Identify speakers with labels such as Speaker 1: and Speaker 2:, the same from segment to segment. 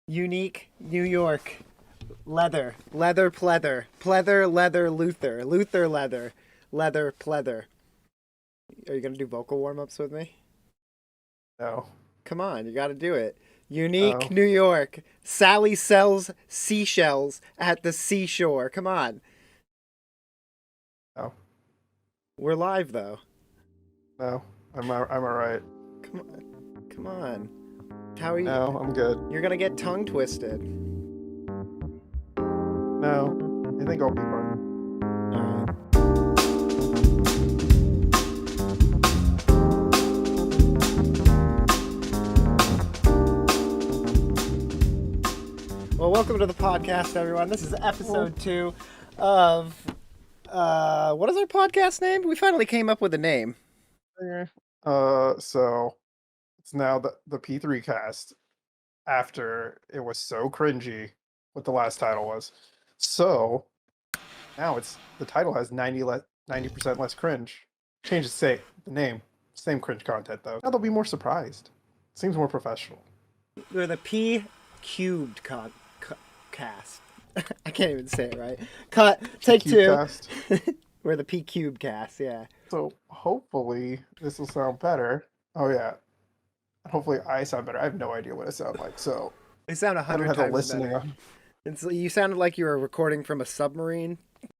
Speaker 1: Unique New York. Leather. Leather pleather. Pleather leather Luther. Luther leather. Leather pleather. Are you gonna do vocal warm-ups with me?
Speaker 2: No.
Speaker 1: Come on, you gotta do it. Unique
Speaker 2: Oh.
Speaker 1: New York. Sally sells seashells at the seashore. Come on.
Speaker 2: No.
Speaker 1: We're live though.
Speaker 2: No. I'm alright.
Speaker 1: Come on. Come on. How are you?
Speaker 2: No, I'm good.
Speaker 1: You're gonna get tongue twisted.
Speaker 2: No. I think I'll be fine.
Speaker 1: Alright. Well, welcome to the podcast, everyone. This is episode 2 of what is our podcast name? We finally came up with a name.
Speaker 2: So it's now the P3cast after it was so cringy what the last title was. So now the title has 90% less cringe. Change the name. Same cringe content though. Now they'll be more surprised. Seems more professional.
Speaker 1: We're the P cubed cast. I can't even say it right. Cut. Take two.
Speaker 2: Cast.
Speaker 1: We're the P cubed cast. Yeah.
Speaker 2: So hopefully this will sound better. Oh yeah. Hopefully I sound better. I have no idea what I sound like. So
Speaker 1: It sounded
Speaker 2: I don't
Speaker 1: 100
Speaker 2: have the
Speaker 1: times
Speaker 2: listening
Speaker 1: better. You sounded like you were recording from a submarine.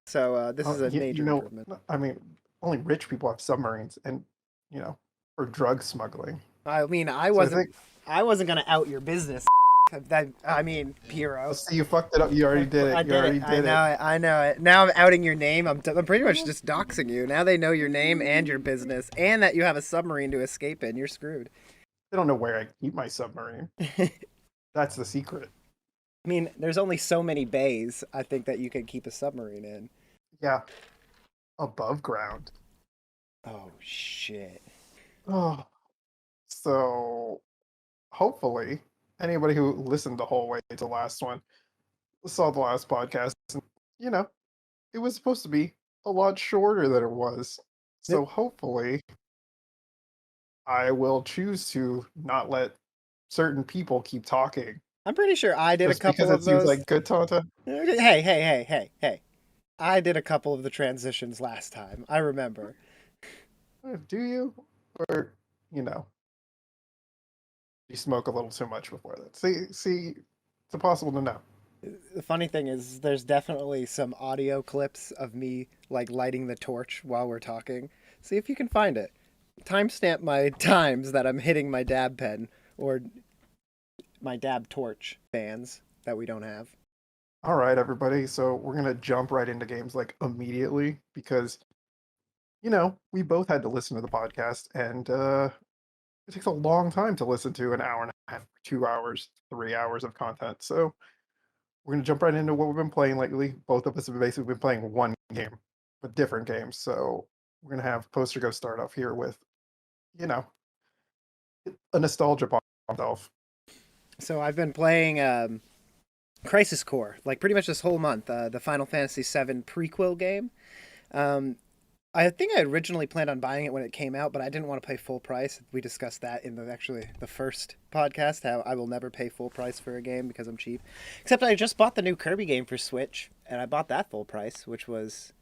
Speaker 1: So this is a major improvement.
Speaker 2: I mean, only rich people have submarines, and or drug smuggling.
Speaker 1: I mean, I
Speaker 2: So
Speaker 1: wasn't gonna out your business. I mean, Piero.
Speaker 2: So you fucked it up. You already did it.
Speaker 1: I know it. I know it. Now I'm outing your name. I'm pretty much just doxing you. Now they know your name and your business, and that you have a submarine to escape in. You're screwed.
Speaker 2: They don't know where I keep my submarine. That's the secret.
Speaker 1: I mean, there's only so many bays, I think, that you could keep a submarine in.
Speaker 2: Yeah. Above ground.
Speaker 1: Oh, shit.
Speaker 2: Oh. So hopefully anybody who listened the whole way to the last one saw the last podcast, and it was supposed to be a lot shorter than it was. So hopefully I will choose to not let certain people keep talking.
Speaker 1: I'm pretty sure I did
Speaker 2: Just
Speaker 1: a couple
Speaker 2: because
Speaker 1: of
Speaker 2: it seems
Speaker 1: those.
Speaker 2: like good content.
Speaker 1: Hey. I did a couple of the transitions last time. I remember.
Speaker 2: Do you? Or, you smoke a little too much before that? See, it's impossible to know.
Speaker 1: The funny thing is, there's definitely some audio clips of me like lighting the torch while we're talking. See if you can find it. Timestamp my times that I'm hitting my dab pen or my dab torch fans that we don't have.
Speaker 2: All right, everybody. So we're gonna jump right into games like immediately because we both had to listen to the podcast, and it takes a long time to listen to an hour and a half, 2 hours, 3 hours of content. So we're gonna jump right into what we've been playing lately. Both of us have basically been playing one game, but different games. So we're gonna have Poster go start off here with, a nostalgia bomb himself.
Speaker 1: So I've been playing Crisis Core like pretty much this whole month. The Final Fantasy VII prequel game. I think I originally planned on buying it when it came out, but I didn't want to pay full price. We discussed that in the first podcast, how I will never pay full price for a game because I'm cheap. Except I just bought the new Kirby game for Switch, and I bought that full price, which was,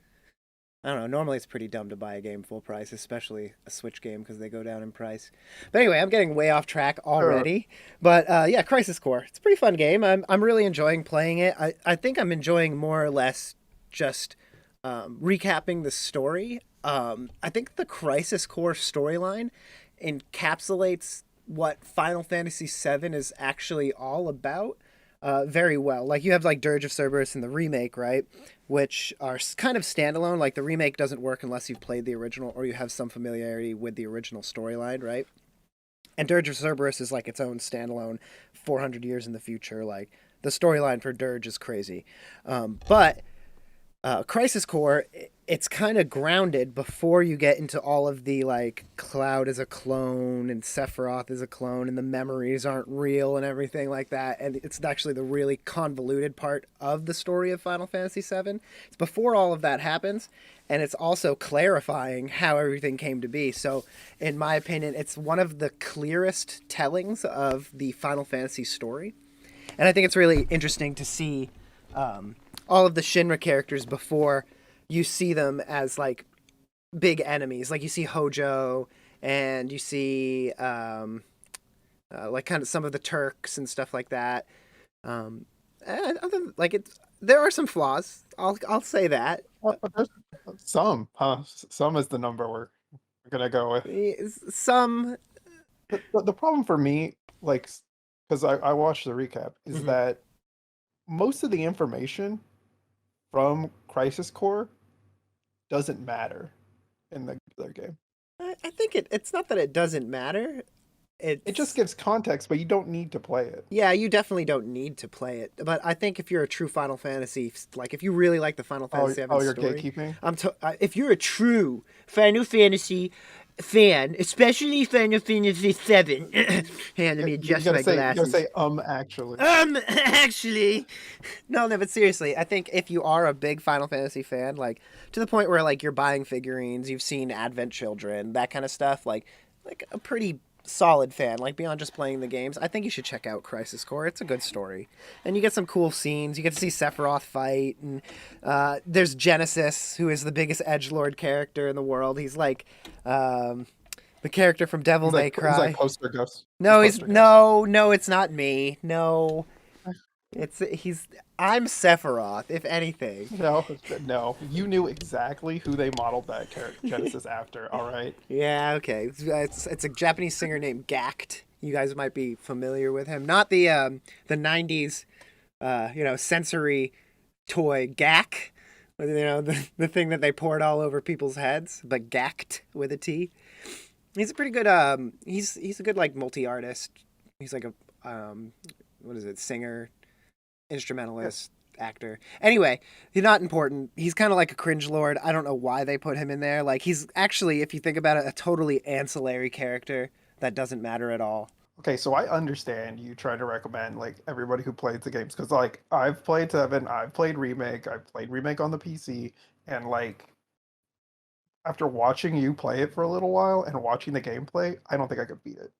Speaker 1: I don't know, normally it's pretty dumb to buy a game full price, especially a Switch game because they go down in price. But anyway, I'm getting way off track already. But yeah, Crisis Core. It's a pretty fun game. I'm really enjoying playing it. I think I'm enjoying more or less just recapping the story. I think the Crisis Core storyline encapsulates what Final Fantasy VII is actually all about very well. Like you have like Dirge of Cerberus and the remake, right? Which are kind of standalone. Like the remake doesn't work unless you've played the original or you have some familiarity with the original storyline, right? And Dirge of Cerberus is like its own standalone 400 years in the future. Like the storyline for Dirge is crazy. But Crisis Core, it's kind of grounded before you get into all of the like Cloud is a clone and Sephiroth is a clone and the memories aren't real and everything like that. And it's actually the really convoluted part of the story of Final Fantasy VII. It's before all of that happens, and it's also clarifying how everything came to be. So, in my opinion, it's one of the clearest tellings of the Final Fantasy story. And I think it's really interesting to see um, all of the Shinra characters before you see them as like big enemies. Like you see Hojo and you see like kind of some of the Turks and stuff like that. Um, like there are some flaws. I'll say that.
Speaker 2: There's some, huh? Some is the number we're gonna go with.
Speaker 1: Some.
Speaker 2: The problem for me, like, because I watched the recap, is
Speaker 1: Mhm.
Speaker 2: that most of the information from Crisis Core doesn't matter in the other game.
Speaker 1: I think it's not that it doesn't matter.
Speaker 2: It just
Speaker 1: It's
Speaker 2: gives context, but you don't need to play it.
Speaker 1: Yeah, you definitely don't need to play it. But I think if you're a true Final Fantasy, like if you really like the Final Fantasy
Speaker 2: Oh,
Speaker 1: VII
Speaker 2: you're
Speaker 1: story,
Speaker 2: gatekeeping?
Speaker 1: if you're a true Final Fantasy fan, especially Final Fantasy VII, hang on, let me
Speaker 2: You
Speaker 1: adjust
Speaker 2: gotta
Speaker 1: my
Speaker 2: say,
Speaker 1: glasses.
Speaker 2: actually.
Speaker 1: Actually, no, but seriously, I think if you are a big Final Fantasy fan, like to the point where like you're buying figurines, you've seen Advent Children, that kind of stuff, like a pretty solid fan, like beyond just playing the games, I think you should check out Crisis Core. It's a good story, and you get some cool scenes. You get to see Sephiroth fight, and there's Genesis, who is the biggest edgelord character in the world. He's like the character from Devil May
Speaker 2: He's like
Speaker 1: Cry.
Speaker 2: poster ghost. He's
Speaker 1: No, he's
Speaker 2: poster ghost.
Speaker 1: no, it's not me. No, it's he's I'm Sephiroth, if anything.
Speaker 2: No, no. You knew exactly who they modeled that character Genesis after. All right.
Speaker 1: Yeah, okay. It's a Japanese singer named Gact. You guys might be familiar with him. Not the '90s sensory toy Gak, the thing that they poured all over people's heads, but Gact with a T. He's a pretty good he's a good like multi-artist. He's like a what is it? Singer,
Speaker 2: Yeah.
Speaker 1: instrumentalist, actor. Anyway, he's not important. He's kind of like a cringe lord. I don't know why they put him in there. Like he's actually, if you think about it, a totally ancillary character that doesn't matter at all.
Speaker 2: Okay, so I understand you trying to recommend like everybody who plays the games because like I've played Seven, I've played Remake on the PC, and like after watching you play it for a little while and watching the gameplay, I don't think I could beat it.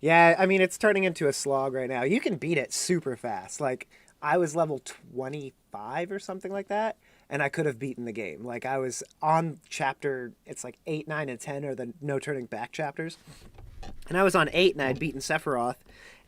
Speaker 1: Yeah, I mean it's turning into a slog right now. You can beat it super fast. Like I was level 25 or something like that, and I could have beaten the game. Like I was on chapter, it's like 8, 9, and 10 are the no turning back chapters. And I was on 8 and I had beaten Sephiroth,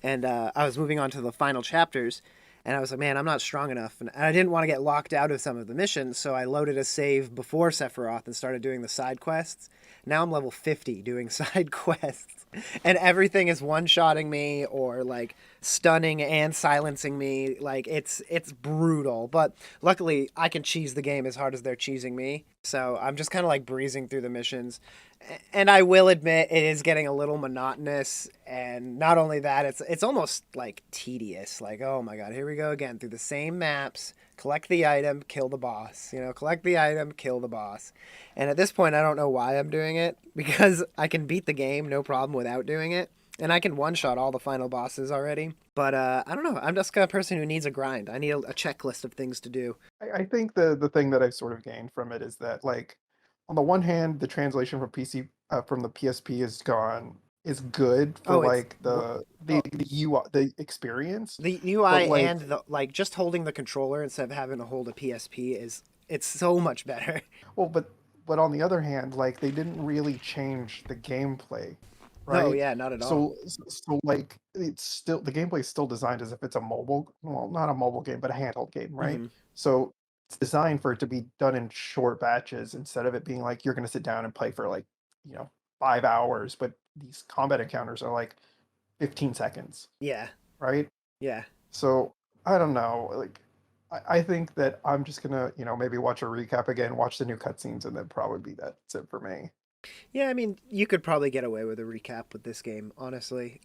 Speaker 1: and I was moving on to the final chapters. And I was like, man, I'm not strong enough. And I didn't want to get locked out of some of the missions, so I loaded a save before Sephiroth and started doing the side quests. Now I'm level 50 doing side quests. And everything is one-shotting me or like stunning and silencing me. Like it's brutal. But luckily I can cheese the game as hard as they're cheesing me. So I'm just kind of like breezing through the missions. And I will admit it is getting a little monotonous, and not only that, it's almost like tedious. Like, oh my god, here we go again through the same maps. Collect the item, kill the boss. Collect the item, kill the boss. And at this point, I don't know why I'm doing it because I can beat the game no problem without doing it, and I can one shot all the final bosses already. But I don't know. I'm just a person who needs a grind. I need a checklist of things to do.
Speaker 2: I think the thing that I've sort of gained from it is that like on the one hand, the translation from PC from the PSP is good for
Speaker 1: Oh, it's
Speaker 2: like
Speaker 1: oh,
Speaker 2: the UI the experience,
Speaker 1: the UI
Speaker 2: but like
Speaker 1: and the like just holding the controller instead of having to hold a PSP is it's so much better.
Speaker 2: well, but on the other hand, like they didn't really change the gameplay,
Speaker 1: No,
Speaker 2: right?
Speaker 1: yeah, not at all.
Speaker 2: So like it's still the gameplay is still designed as if it's a mobile, well, not a mobile game, but a handheld game, right?
Speaker 1: Hmm.
Speaker 2: So it's designed for it to be done in short batches instead of it being like you're going to sit down and play for like, you know, 5 hours, but these combat encounters are like 15 seconds,
Speaker 1: Yeah,
Speaker 2: right?
Speaker 1: yeah,
Speaker 2: So I don't know, like I think that I'm just gonna, maybe watch a recap again, watch the new cutscenes, and then probably be that's it for me.
Speaker 1: yeah. I mean, you could probably get away with a recap with this game. Honestly,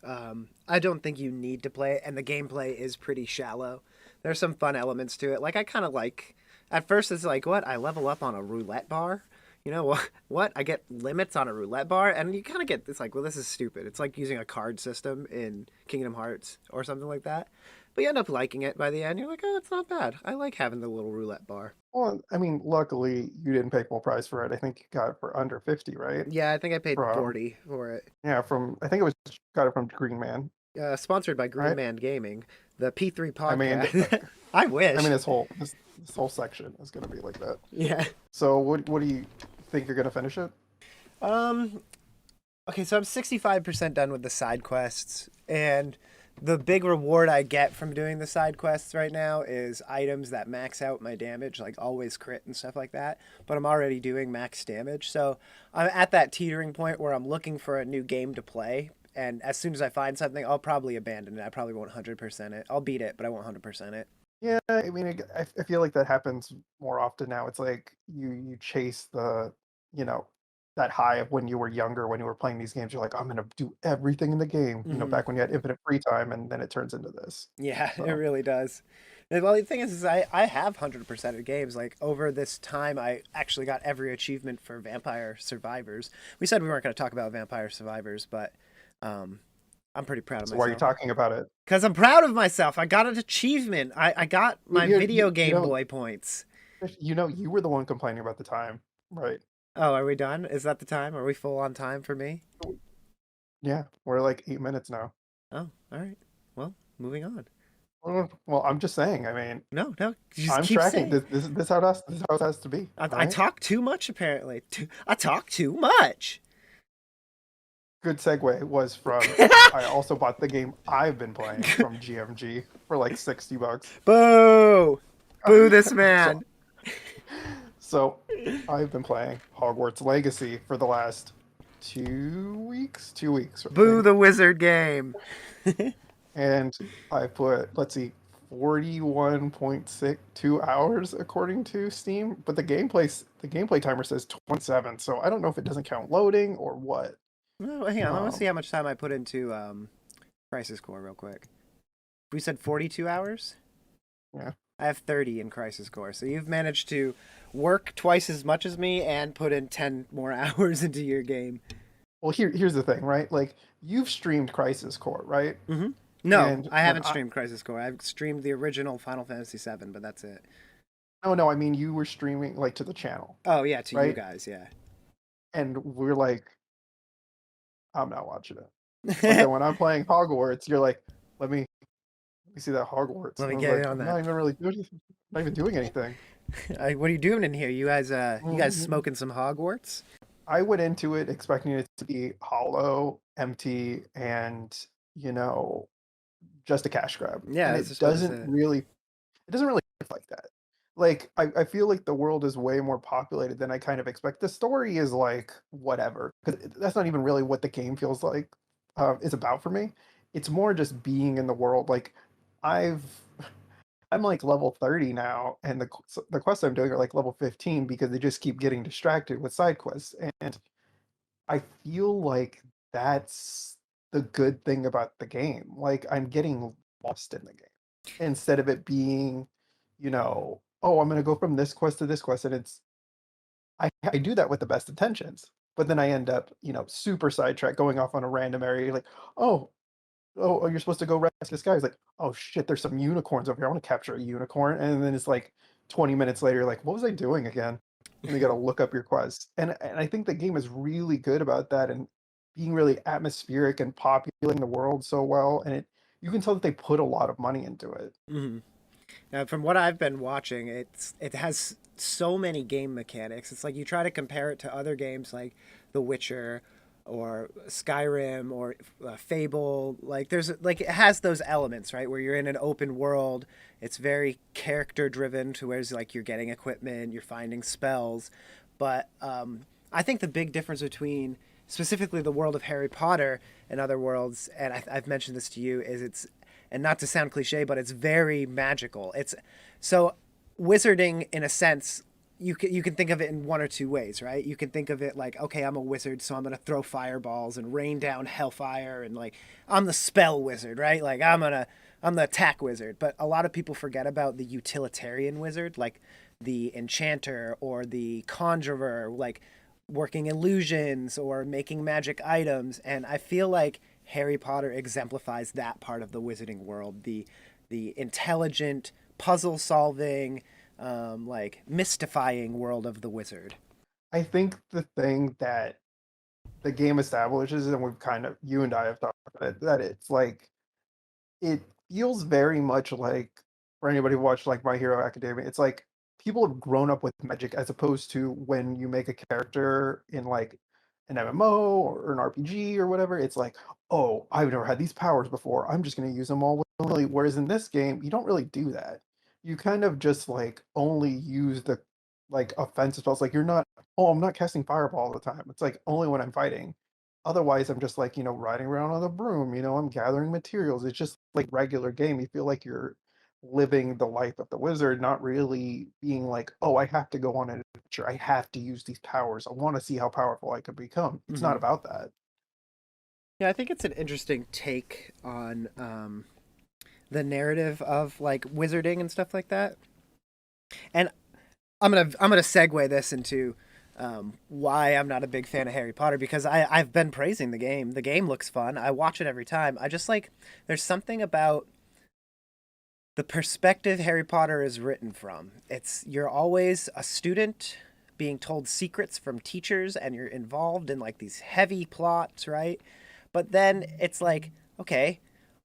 Speaker 1: I don't think you need to play it, and the gameplay is pretty shallow. There's some fun elements to it. Like I kind of like. At first, it's like, what? I level up on a roulette bar. You know what? What? I get limits on a roulette bar, and you kind of get it's like, well, this is stupid. It's like using a card system in Kingdom Hearts or something like that. But you end up liking it by the end. You're like, oh, it's not bad. I like having the little roulette bar.
Speaker 2: Well, I mean, luckily you didn't pay full price for it. I think you got it for under 50, right?
Speaker 1: Yeah, I think I paid
Speaker 2: From
Speaker 1: 40 for it.
Speaker 2: Yeah, from I think it was got it from Green Man,
Speaker 1: Sponsored by Green
Speaker 2: right?
Speaker 1: Man Gaming. The P3
Speaker 2: I mean,
Speaker 1: podcast. I
Speaker 2: I mean
Speaker 1: wish.
Speaker 2: this whole section is gonna be like that.
Speaker 1: Yeah.
Speaker 2: So what do you think you're gonna finish it?
Speaker 1: Um. Okay, so I'm 65% done with the side quests, and the big reward I get from doing the side quests right now is items that max out my damage, like always crit and stuff like that. But I'm already doing max damage, so I'm at that teetering point where I'm looking for a new game to play. And as soon as I find something, I'll probably abandon it. I probably won't 100% it. I'll beat it, but I won't 100% it.
Speaker 2: Yeah, I mean, I feel like that happens more often now. It's like you chase the, you know, that high of when you were younger, when you were playing these games. You're like, I'm gonna do everything in the game.
Speaker 1: Hmm.
Speaker 2: Back when you had infinite free time, and then it turns into this.
Speaker 1: Yeah, it
Speaker 2: So
Speaker 1: really does. And, well, the thing is I have 100% of games. Like, over this time, I actually got every achievement for Vampire Survivors. We said we weren't going to talk about Vampire Survivors, but um, I'm pretty proud of
Speaker 2: so why are you
Speaker 1: myself.
Speaker 2: talking about it?
Speaker 1: Because I'm proud of myself. I got an achievement. I got
Speaker 2: You
Speaker 1: my
Speaker 2: you
Speaker 1: video
Speaker 2: you
Speaker 1: Game
Speaker 2: know
Speaker 1: Boy points.
Speaker 2: you were the one complaining about the time, right?
Speaker 1: Oh, are we done? Is that the time? Are we full on time for me?
Speaker 2: Yeah, we're like 8 minutes now.
Speaker 1: Oh, all right. Well, moving on.
Speaker 2: Well, I'm just saying. I mean,
Speaker 1: No, no, just
Speaker 2: I'm
Speaker 1: keep
Speaker 2: tracking
Speaker 1: saying.
Speaker 2: this is how it has to be. All
Speaker 1: I
Speaker 2: right.
Speaker 1: talk too much, apparently. I talk too much.
Speaker 2: Good segue was from I also bought the game I've been playing from GMG for like $60.
Speaker 1: Boo! Boo this
Speaker 2: So
Speaker 1: man!
Speaker 2: so I've been playing Hogwarts Legacy for the last 2 weeks, 2 weeks, I
Speaker 1: Boo
Speaker 2: think.
Speaker 1: the wizard game!
Speaker 2: And I put, let's see, 41.62 hours according to Steam, but the gameplay timer says 27, so I don't know if it doesn't count loading or what.
Speaker 1: Oh, hang on, I want to see
Speaker 2: Um,
Speaker 1: how much time I put into Crisis Core real quick. We said 42 hours?
Speaker 2: yeah.
Speaker 1: I have 30 in Crisis Core, so you've managed to work twice as much as me and put in 10 more hours into your game.
Speaker 2: Well, here's the thing, right? Like you've streamed Crisis Core, right?
Speaker 1: Mm-hmm. No,
Speaker 2: And
Speaker 1: I
Speaker 2: when
Speaker 1: haven't
Speaker 2: I
Speaker 1: streamed Crisis Core. I've streamed the original Final Fantasy VII, but that's it.
Speaker 2: no, no, I mean you were streaming like to the channel,
Speaker 1: Oh, yeah, to you
Speaker 2: right?
Speaker 1: guys, yeah.
Speaker 2: And we're like, I'm not watching it. But then when I'm playing Hogwarts, you're like, let me see that Hogwarts.
Speaker 1: Let
Speaker 2: And
Speaker 1: me
Speaker 2: I was
Speaker 1: get in
Speaker 2: like,
Speaker 1: on
Speaker 2: I'm
Speaker 1: that.
Speaker 2: not even really doing anything. Not even doing anything.
Speaker 1: What are you doing in here? You guys
Speaker 2: Mhm.
Speaker 1: smoking some Hogwarts?
Speaker 2: I went into it expecting it to be hollow, empty, and you know, just a cash grab.
Speaker 1: Yeah,
Speaker 2: And
Speaker 1: I was just about to say.
Speaker 2: it doesn't really work like that. Like I feel like the world is way more populated than I kind of expect. The story is like whatever, because that's not even really what the game feels like is about for me. It's more just being in the world. Like I've I'm like level 30 now, and the quests I'm doing are like level 15 because they just keep getting distracted with side quests. And I feel like that's the good thing about the game. Like I'm getting lost in the game instead of it being, oh, I'm gonna go from this quest to this quest, and I do that with the best intentions, but then I end up, super sidetracked, going off on a random area, like, oh, you're supposed to go rescue this guy. He's like, oh shit, there's some unicorns over here. I want to capture a unicorn. And then it's like 20 minutes later, you're like, what was I doing again? And you got to look up your quest. And I think the game is really good about that and being really atmospheric and populating the world so well. And you can tell that they put a lot of money into it.
Speaker 1: Hmm. Now, from what I've been watching, it has so many game mechanics. It's like you try to compare it to other games like The Witcher or Skyrim or Fable. Like there's like it has those elements, right? Where you're in an open world. It's very character driven to where it's like you're getting equipment, you're finding spells. But I think the big difference between specifically the world of Harry Potter and other worlds, and I've mentioned this to you, is it's and not to sound cliche, but it's very magical. It's so wizarding in a sense. You can think of it in one or two ways, right? You can think of it like, okay, I'm a wizard, so I'm gonna throw fireballs and rain down hellfire, and like I'm the spell wizard, right? Like I'm the attack wizard. But a lot of people forget about the utilitarian wizard, like the enchanter or the conjurer, like working illusions or making magic items. And I feel like Harry Potter exemplifies that part of the wizarding world, the intelligent, puzzle solving, like mystifying world of the wizard.
Speaker 2: I think the thing that the game establishes, and we've kind of, you and I have talked about it, that it's like, it feels very much like, for anybody who watched like My Hero Academia, it's like people have grown up with magic as opposed to when you make a character in like an MMO or an RPG or whatever. It's like, oh, I've never had these powers before. I'm just going to use them all willy. Whereas in this game, you don't really do that. You kind of just like only use the like offensive spells. Like you're not, oh, I'm not casting fireball all the time. It's like only when I'm fighting. Otherwise, I'm just like, riding around on a broom, I'm gathering materials. It's just like regular game. You feel like you're living the life of the wizard, not really being like, oh, I have to go on an adventure. I have to use these powers. I want to see how powerful I could become. It's not
Speaker 1: Hmm.
Speaker 2: about that.
Speaker 1: Yeah, I think it's an interesting take on the narrative of like wizarding and stuff like that. And I'm gonna segue this into why I'm not a big fan of Harry Potter because I've been praising the game. The game looks fun. I watch it every time. I just like there's something about the perspective Harry Potter is written from. It's you're always a student being told secrets from teachers and you're involved in like these heavy plots, right? But then it's like, okay,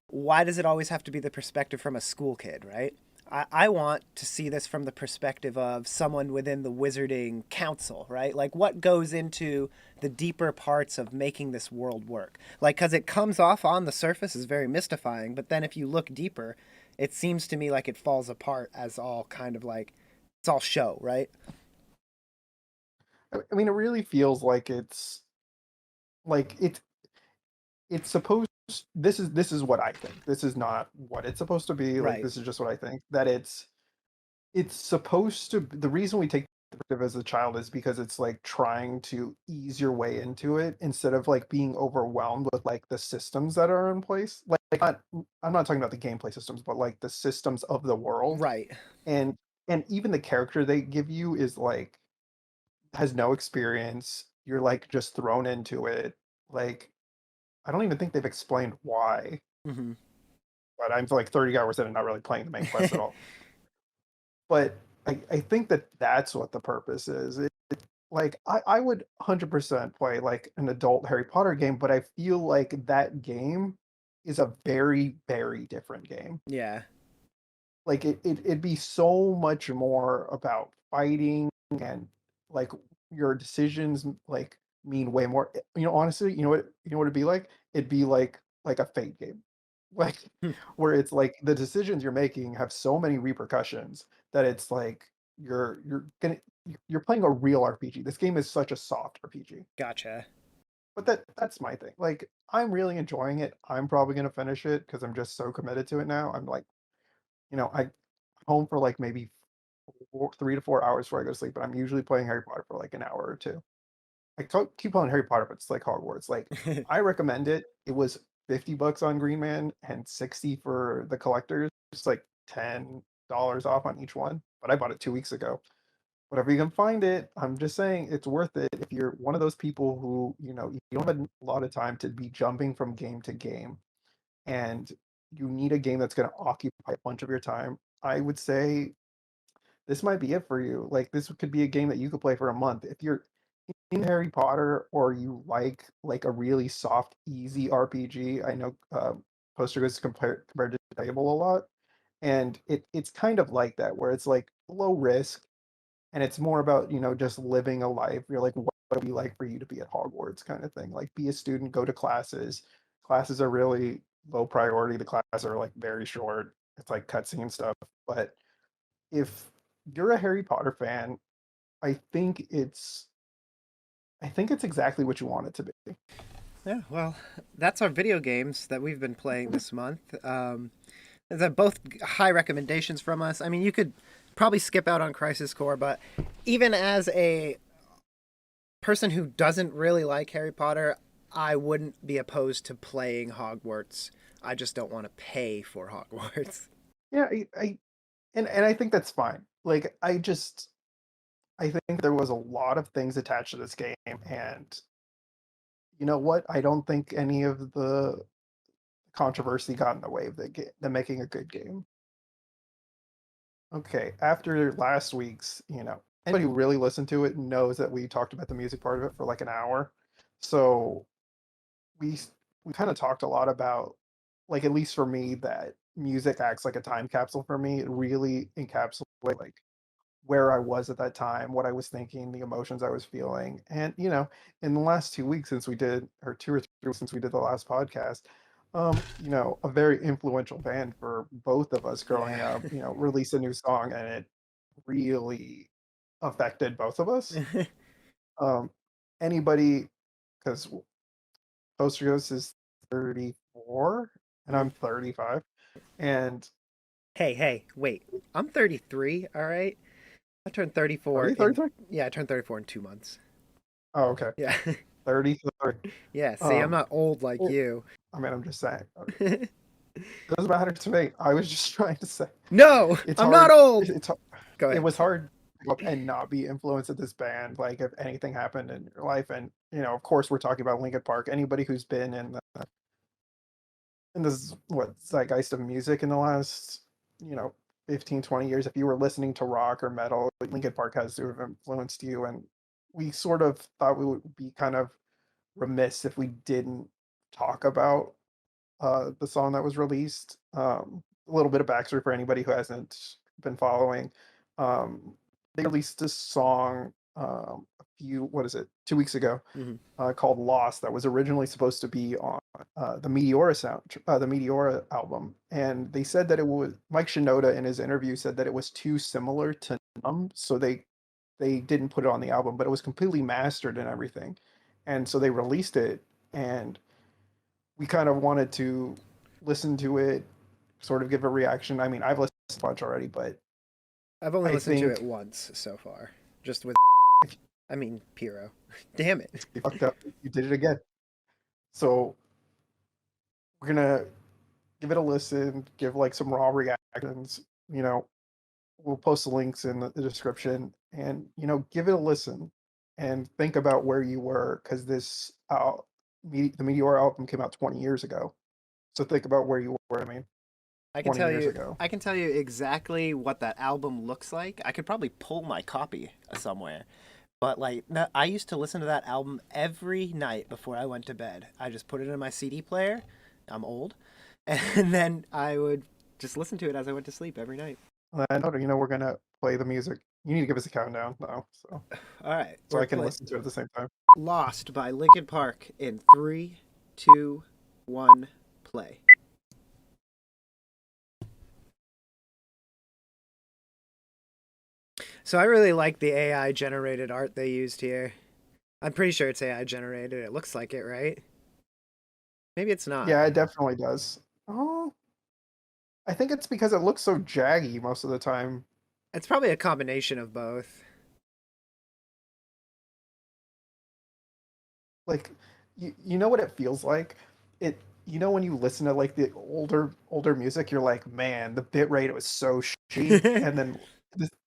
Speaker 1: why does it always have to be the perspective from a school kid, right? I want to see this from the perspective of someone within the Wizarding Council, right? Like what goes into the deeper parts of making this world work. Like, because it comes off on the surface is very mystifying, but then if you look deeper, it seems to me like it falls apart as all kind of like, it's all show, right?
Speaker 2: I mean, it really feels like like it's supposed. This is what I think. This is not what it's supposed to be. Like
Speaker 1: Right.
Speaker 2: this is just what I think. That it's supposed to. The reason we take the perspective as a child is because it's like trying to ease your way into it instead of like being overwhelmed with like the systems that are in place. I'm not talking about the gameplay systems, but like the systems of the world.
Speaker 1: Right.
Speaker 2: And and even the character they give you is like has no experience. You're like just thrown into it. Like I don't even think they've explained why,
Speaker 1: Hmm.
Speaker 2: but I'm like 30 hours in and not really playing the main quest at all. But I think that that's what the purpose is. Like I would 100% play like an adult Harry Potter game, but I feel like that game is a very, very different game.
Speaker 1: Yeah.
Speaker 2: Like it'd be so much more about fighting and like your decisions like mean way more. Honestly, you know what it'd be like? It'd be like a Fate game. Like where it's like the decisions you're making have so many repercussions that it's like you're playing a real RPG. This game is such a soft RPG.
Speaker 1: Gotcha.
Speaker 2: But that's my thing. Like I'm really enjoying it. I'm probably gonna finish it because I'm just so committed to it now. I'm like, I home for like maybe 3 to 4 hours before I go to sleep, but I'm usually playing Harry Potter for like an hour or two. Keep on Harry Potter, but it's like Hogwarts. Like I recommend it. It was $50 on Green Man and 60 for the collectors. It's like $10 off on each one. But I bought it 2 weeks ago. Whatever you can find it, I'm just saying it's worth it if you're one of those people who, you don't have a lot of time to be jumping from game to game and you need a game that's going to occupy a bunch of your time. I would say this might be it for you. Like this could be a game that you could play for a month. If you're in Harry Potter or you like a really soft, easy RPG, I know Poster Goods compared to Table a lot, and it's kind of like that where it's like low risk and it's more about just living a life. You're like, what would it be like for you to be at Hogwarts, kind of thing. Like, be a student, go to classes. Classes are really low priority. The classes are like very short. It's like cutscene stuff. But if you're a Harry Potter fan, I think it's I think it's exactly what you want it to be.
Speaker 1: Yeah, well, that's our video games that we've been playing this month. They're both high recommendations from us. I mean, you could probably skip out on Crisis Core, but even as a person who doesn't really like Harry Potter, I wouldn't be opposed to playing Hogwarts. I just don't want to pay for Hogwarts.
Speaker 2: Yeah, and I think that's fine. Like I think there was a lot of things attached to this game, and you know what? I don't think any of the controversy got in the way of the making a good game. Okay, after last week's, anybody who really listened to it knows that we talked about the music part of it for like an hour. So we we kind of talked a lot about, like, at least for me, that music acts like a time capsule for me. It really encapsulates like where I was at that time, what I was thinking, the emotions I was feeling. And, in the last 2 weeks since we did, or 2 or 3 weeks since we did the last podcast, a very influential band for both of us growing
Speaker 1: Yeah.
Speaker 2: up, released a new song and it really affected both of us. Um, anybody, because Poster Ghost is 34 and
Speaker 1: Mhm.
Speaker 2: I'm 35. And
Speaker 1: Hey, hey, wait. I'm 33, all right? I turned
Speaker 2: are
Speaker 1: 34
Speaker 2: you
Speaker 1: in
Speaker 2: 33?
Speaker 1: yeah, I turned 34 in 2 months.
Speaker 2: Oh, okay.
Speaker 1: Yeah.
Speaker 2: 33.
Speaker 1: Yeah, see, I'm
Speaker 2: Um,
Speaker 1: not old like
Speaker 2: it,
Speaker 1: you.
Speaker 2: I mean, I'm just saying. It doesn't matter to me. I was just trying to say
Speaker 1: No,
Speaker 2: it's
Speaker 1: I'm not
Speaker 2: hard.
Speaker 1: old.
Speaker 2: It's
Speaker 1: Go
Speaker 2: it
Speaker 1: ahead.
Speaker 2: was
Speaker 1: Sorry.
Speaker 2: hard to go up and not be influenced at this band. Like if anything happened in your life, and of course, we're talking about Linkin Park. Anybody who's been in this what zeitgeist of music in the last you know 15, 20 years, if you were listening to rock or metal, Linkin Park has to have influenced you. And we sort of thought we would be kind of remiss if we didn't talk about the song that was released. A little bit of backstory for anybody who hasn't been following. They released this song what is it, 2 weeks ago,
Speaker 1: Mhm.
Speaker 2: called Lost, that was originally supposed to be on the Meteora album. And they said that it was, Mike Shinoda in his interview said that it was too similar to Numb, so they didn't put it on the album, but it was completely mastered and everything. And so they released it, and we kind of wanted to listen to it, sort of give a reaction. I mean, I've listened to a bunch already, but
Speaker 1: I've only
Speaker 2: I
Speaker 1: listened to it
Speaker 2: think
Speaker 1: once so far. Just with
Speaker 2: if
Speaker 1: I mean, Piro. Damn it.
Speaker 2: you fucked up, you did it again. So we're gonna give it a listen, give like some raw reactions. You know, we'll post the links in the description, and give it a listen and think about where you were, because the Meteor album came out 20 years ago. So think about where you were. I mean,
Speaker 1: I can
Speaker 2: 20
Speaker 1: tell
Speaker 2: years
Speaker 1: you
Speaker 2: ago.
Speaker 1: I can tell you exactly what that album looks like. I could probably pull my copy somewhere. But like no, I used to listen to that album every night before I went to bed. I just put it in my CD player. I'm old. And then I would just listen to it as I went to sleep every night.
Speaker 2: I know, we're gonna play the music. You need to give us a countdown though,
Speaker 1: All right,
Speaker 2: so
Speaker 1: we're
Speaker 2: I can
Speaker 1: playing
Speaker 2: listen to it at the same time.
Speaker 1: Lost by Linkin Park in 3, 2, 1, play. So I really like the AI generated art they used here. I'm pretty sure it's AI generated. It looks like it, right? Maybe it's not.
Speaker 2: Yeah, it definitely does. Oh, I think it's because it looks so jaggy most of the time.
Speaker 1: It's probably a combination of both.
Speaker 2: Like, you know what it feels like? It when you listen to like the older music, you're like, man, the bit rate was so shitty, and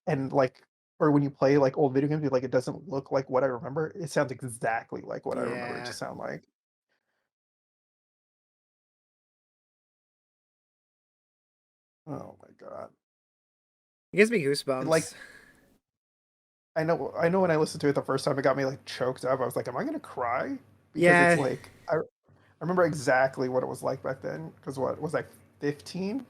Speaker 2: then like, or when you play like old video games, you're like, it doesn't look like what I remember. It sounds exactly like what I remember it to
Speaker 1: Yeah.
Speaker 2: sound like. Oh my god.
Speaker 1: It gives me
Speaker 2: It like
Speaker 1: goosebumps.
Speaker 2: I know when I listened to it the first time, it got me like choked up. I was like, am I gonna cry? Because it's
Speaker 1: Yeah,
Speaker 2: like I remember exactly what it was like back then. Because what was I, 15?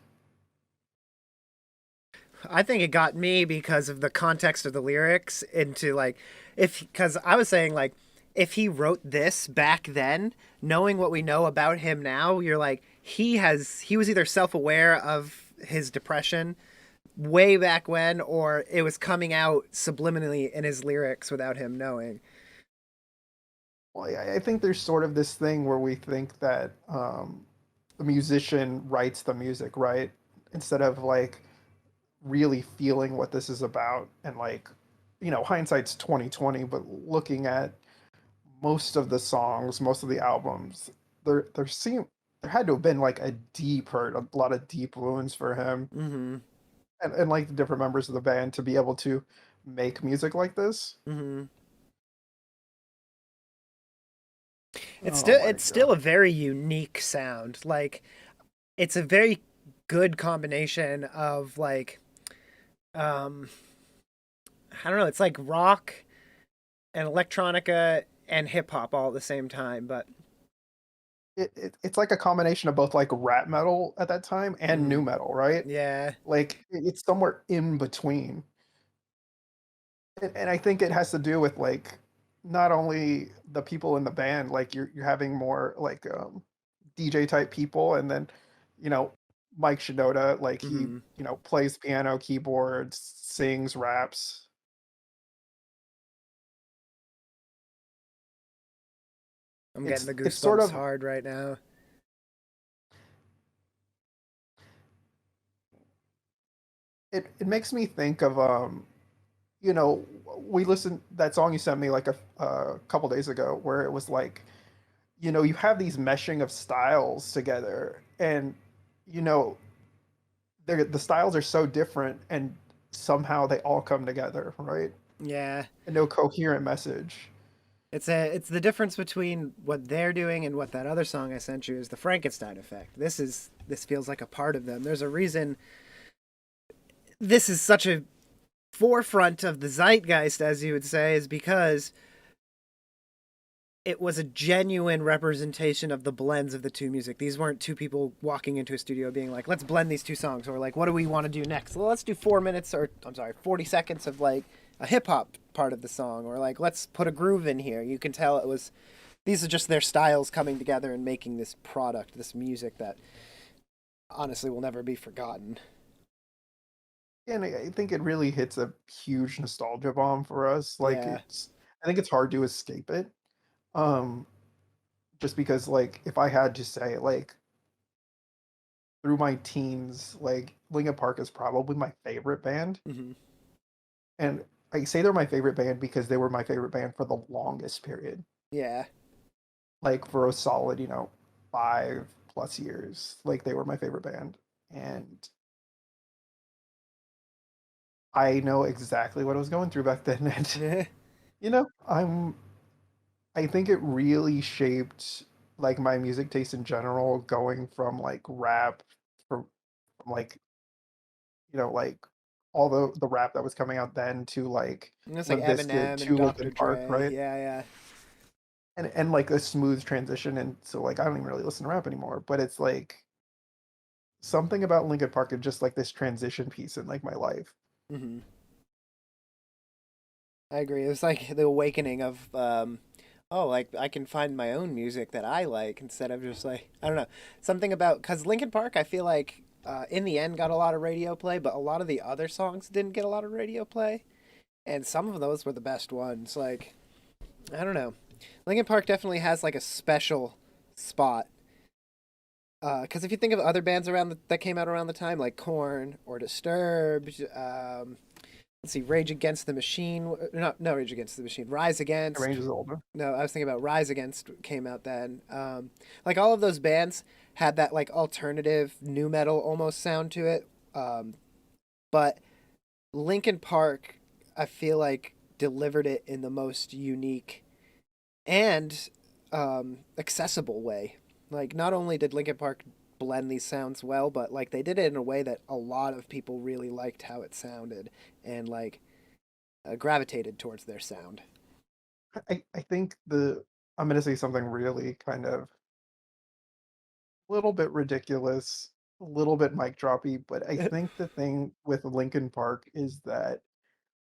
Speaker 1: I think it got me because of the context of the lyrics into like if because I was saying like if he wrote this back then, knowing what we know about him now, you're like he was either self-aware of his depression way back when or it was coming out subliminally in his lyrics without him knowing.
Speaker 2: Well, yeah, I think there's sort of this thing where we think that the musician writes the music, right? Instead of like really feeling what this is about, and like, hindsight's 2020, but looking at most of the songs, most of the albums, there had to have been like a deep hurt, a lot of deep wounds for him,
Speaker 1: Mhm.
Speaker 2: and like the different members of the band to be able to make music like this.
Speaker 1: Mhm.
Speaker 2: Oh my
Speaker 1: It's still
Speaker 2: god.
Speaker 1: a very unique sound. Like it's a very good combination of like um I don't know, it's like rock and electronica and hip hop all at the same time, but
Speaker 2: it's like a combination of both like rap metal at that time and
Speaker 1: Mm,
Speaker 2: new metal, right?
Speaker 1: yeah,
Speaker 2: Like it's somewhere in between. And I think it has to do with like not only the people in the band, like you're having more like DJ type people, and then you know Mike Shinoda, like he
Speaker 1: hmm,
Speaker 2: plays piano, keyboards, sings, raps.
Speaker 1: I'm getting the
Speaker 2: It's sort
Speaker 1: goosebumps
Speaker 2: of
Speaker 1: hard right now.
Speaker 2: it makes me think of we listened that song you sent me like a couple days ago where it was like you have these meshing of styles together, and you know the styles are so different, and somehow they all come together, right?
Speaker 1: Yeah,
Speaker 2: And no coherent message.
Speaker 1: it's the difference between what they're doing and what that other song I sent you is the Frankenstein effect. This feels like a part of them. There's a reason this is such a forefront of the zeitgeist, as you would say, is because it was a genuine representation of the blends of the two music. These weren't two people walking into a studio being like, let's blend these two songs, or like, what do we want to do next? Well, let's do 4 minutes, or I'm sorry, 40 seconds of like a hip hop part of the song, or like, let's put a groove in here. You can tell it was, these are just their styles coming together and making this product, this music that honestly will never be forgotten.
Speaker 2: And I think it really hits a huge nostalgia bomb for us. Like
Speaker 1: Yeah.
Speaker 2: I think it's hard to escape it. Um, just because like if I had to say like through my teens, like Linkin Park is probably my favorite band.
Speaker 1: Hmm.
Speaker 2: And I say they're my favorite band because they were my favorite band for the longest period.
Speaker 1: Yeah.
Speaker 2: Like for a solid, 5+ years. Like they were my favorite band. And I know exactly what I was going through back then. And you know, I'm I think it really shaped like my music taste in general, going from like rap from like, like all the rap that was coming out then to like
Speaker 1: It's like
Speaker 2: Limp Bizkit
Speaker 1: Eminem and
Speaker 2: to
Speaker 1: Dr.
Speaker 2: Linkin Park,
Speaker 1: Dre.
Speaker 2: right?
Speaker 1: Yeah, yeah.
Speaker 2: And like a smooth transition, and so like I don't even really listen to rap anymore, but it's like something about Linkin Park and just like this transition piece in like my life.
Speaker 1: Hmm. I agree. It was like the awakening of, oh, like I can find my own music that I like instead of just like, I don't know, something about, because Linkin Park, I feel like in the end got a lot of radio play, but a lot of the other songs didn't get a lot of radio play. And some of those were the best ones. Like, I don't know. Linkin Park definitely has like a special spot. Because if you think of other bands that came out around the time, like Korn or Disturbed, let's see, Rage Against the Machine. No, Rage Against the Machine. Rise
Speaker 2: The
Speaker 1: Against.
Speaker 2: range is older.
Speaker 1: No, I was thinking about Rise Against came out then. Like all of those bands had that like alternative new metal almost sound to it. But Linkin Park, I feel like delivered it in the most unique and accessible way. Like not only did Linkin Park blend these sounds well, but like they did it in a way that a lot of people really liked how it sounded and like gravitated towards their sound.
Speaker 2: I think I'm gonna say something really kind of a little bit ridiculous, a little bit mic droppy, but I think the thing with Linkin Park is that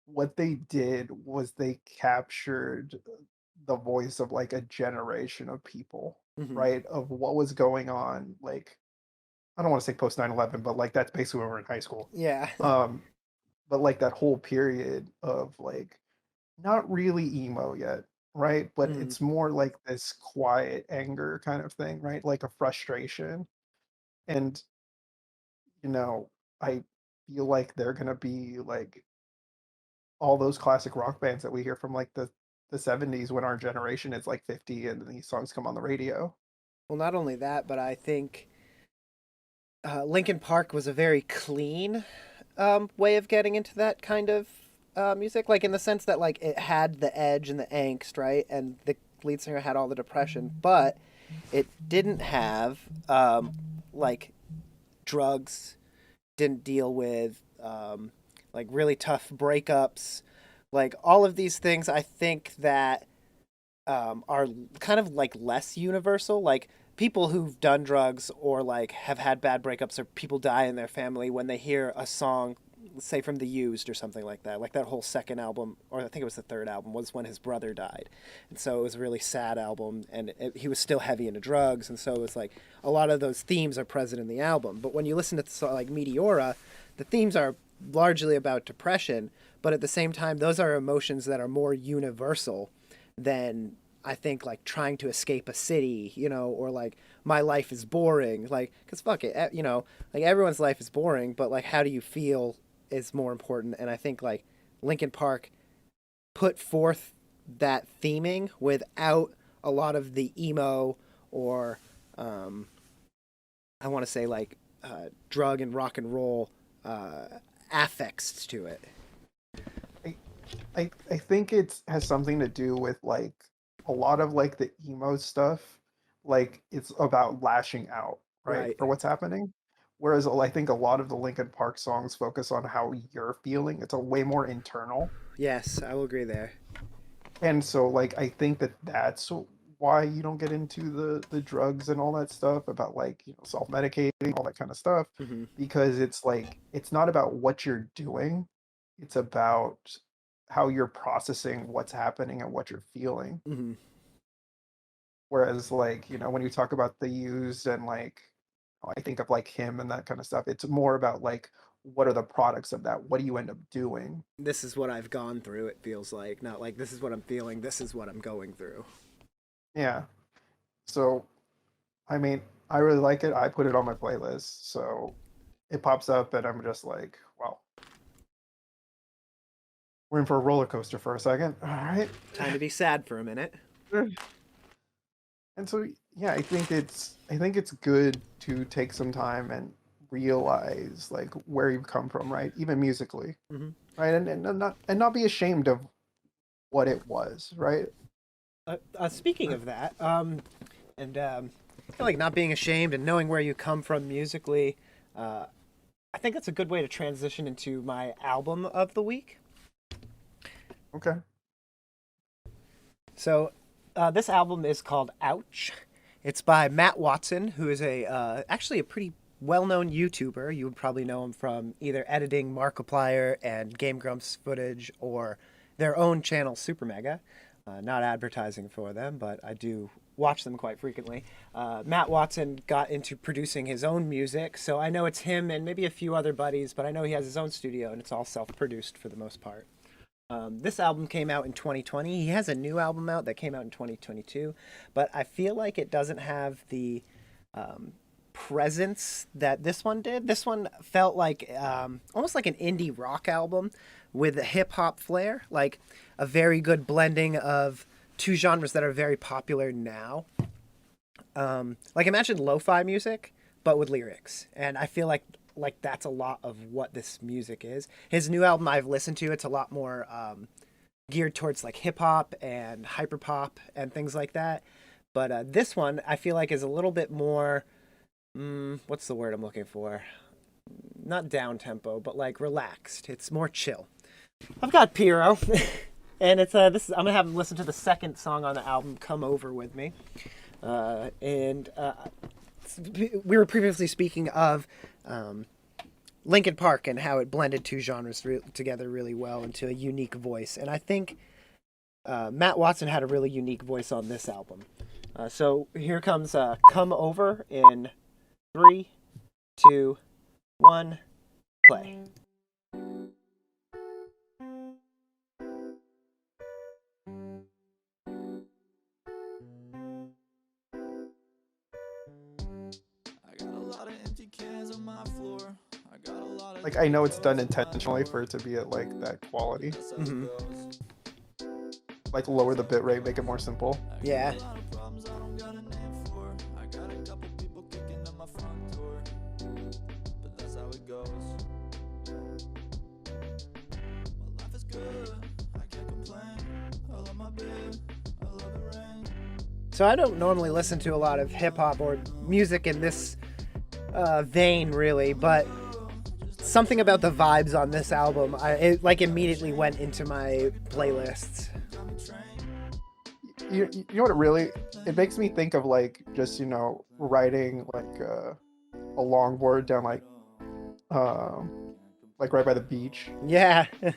Speaker 2: what they did was they captured the voice of like a generation of people,
Speaker 1: Hmm.
Speaker 2: right? Of what was going on. Like, I don't want to say post 9/11, but like that's basically when we were in high school.
Speaker 1: Yeah.
Speaker 2: Um, but like that whole period of like not really emo yet, right? But
Speaker 1: Mm.
Speaker 2: it's more like this quiet anger kind of thing, right? Like a frustration. And, you know, I feel like they're gonna be like all those classic rock bands that we hear from like the 70s when our generation is like 50 and these songs come on the radio.
Speaker 1: Well, not only that, but I think Linkin Park was a very clean way of getting into that kind of music, like in the sense that like it had the edge and the angst, right, and the lead singer had all the depression, but it didn't have like drugs, didn't deal with like really tough breakups, like all of these things. I think that are kind of like less universal. Like people who've done drugs or like have had bad breakups or people die in their family, when they hear a song, say from The Used or something like that whole second album, or I think it was the third album, was when his brother died. And so it was a really sad album, and he was still heavy into drugs. And so it was like a lot of those themes are present in the album. But when you listen to the song like Meteora, the themes are largely about depression, but at the same time, those are emotions that are more universal than I think like trying to escape a city, or like my life is boring. Like, cause fuck it, like everyone's life is boring, but like how do you feel is more important. And I think like Linkin Park put forth that theming without a lot of the emo or I want to say like drug and rock and roll affects to it.
Speaker 2: I, I think it has something to do with like a lot of like the emo stuff, like it's about lashing out, right,
Speaker 1: Right.
Speaker 2: for what's happening. Whereas I think a lot of the Linkin Park songs focus on how you're feeling. It's a way more internal.
Speaker 1: Yes, I will agree there.
Speaker 2: And so like I think that that's why you don't get into the drugs and all that stuff about like, self-medicating, all that kind of stuff,
Speaker 1: Hmm.
Speaker 2: because it's like it's not about what you're doing. It's about how you're processing what's happening and what you're feeling.
Speaker 1: Hmm.
Speaker 2: Whereas like, when you talk about the used and like I think of like him and that kind of stuff, it's more about like what are the products of that? What do you end up doing?
Speaker 1: This is what I've gone through, it feels like. Not like this is what I'm feeling, this is what I'm going through.
Speaker 2: Yeah. So I mean, I really like it. I put it on my playlist. So it pops up and I'm just like, well, we're in for a roller coaster for a second. All right.
Speaker 1: Time to be sad for a minute.
Speaker 2: And so yeah, I think it's good to take some time and realize like where you've come from, right? Even musically,
Speaker 1: Hmm.
Speaker 2: right? And not be ashamed of what it was, right?
Speaker 1: Speaking of that, and I feel like not being ashamed and knowing where you come from musically, I think that's a good way to transition into my album of the week.
Speaker 2: Okay.
Speaker 1: So, this album is called Ouch. It's by Matt Watson, who is actually a pretty well-known YouTuber. You would probably know him from either editing Markiplier and Game Grumps footage or their own channel, Super Mega. Not advertising for them, but I do watch them quite frequently. Matt Watson got into producing his own music, so I know it's him and maybe a few other buddies, but I know he has his own studio and it's all self-produced for the most part. This album came out in 2020. He has a new album out that came out in 2022, but I feel like it doesn't have the presence that this one did. This one felt like almost like an indie rock album with a hip hop flair, like a very good blending of two genres that are very popular now. Like imagine lo-fi music, but with lyrics, and I feel like that's a lot of what this music is. His new album I've listened to, it's a lot more geared towards like hip hop and hyper pop and things like that. But this one I feel like is a little bit more what's the word I'm looking for? Not down tempo, but like relaxed. It's more chill. I've got Pyro, and it's I'm gonna have him listen to the second song on the album, "Come Over With Me," and we were previously speaking of Linkin Park and how it blended two genres together really well into a unique voice, and I think Matt Watson had a really unique voice on this album. So here comes "Come Over" in 3, 2, 1, play.
Speaker 2: Like I know it's done intentionally for it to be at like that quality.
Speaker 1: Mm-hmm.
Speaker 2: Like lower the bit rate, make it more simple.
Speaker 1: Yeah. So I don't normally listen to a lot of hip hop or music in this vein, really, but something about the vibes on this album, it like immediately went into my playlists.
Speaker 2: you know what it really, it makes me think of like just riding like a longboard down like right by the beach,
Speaker 1: Yeah,
Speaker 2: like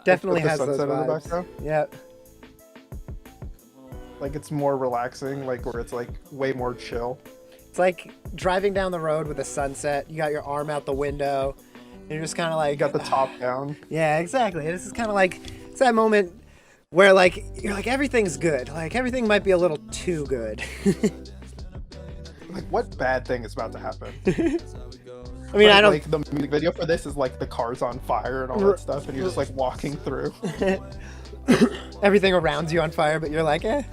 Speaker 1: definitely
Speaker 2: with the
Speaker 1: has those
Speaker 2: sunset in the
Speaker 1: vibes.
Speaker 2: background.
Speaker 1: Yep.
Speaker 2: Like it's more relaxing, like where it's like way more chill.
Speaker 1: It's like driving down the road with a sunset. You got your arm out the window. And you're just kind of
Speaker 2: You
Speaker 1: like,
Speaker 2: got the top down.
Speaker 1: yeah, exactly. This is kind of like, it's that moment where like you're like everything's good. Like everything might be a little too good.
Speaker 2: Like what bad thing is about to happen?
Speaker 1: I mean, I
Speaker 2: Right,
Speaker 1: don't.
Speaker 2: like the music video for this is like the car's on fire and all that stuff, and you're just like walking through.
Speaker 1: Everything around you on fire, but you're like, eh,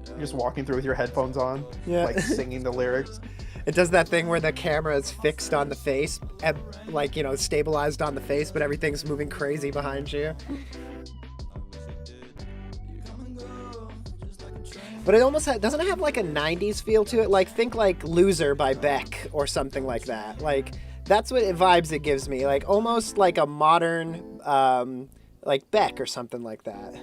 Speaker 2: You're just walking through with your headphones on,
Speaker 1: yeah.
Speaker 2: like singing the lyrics.
Speaker 1: It does that thing where the camera is fixed on the face, like, stabilized on the face, but everything's moving crazy behind you. But it almost doesn't it have like a 90s feel to it? Like, think like Loser by Beck or something like that. Like, that's what vibes it gives me. Like, almost like a modern, like Beck or something like that.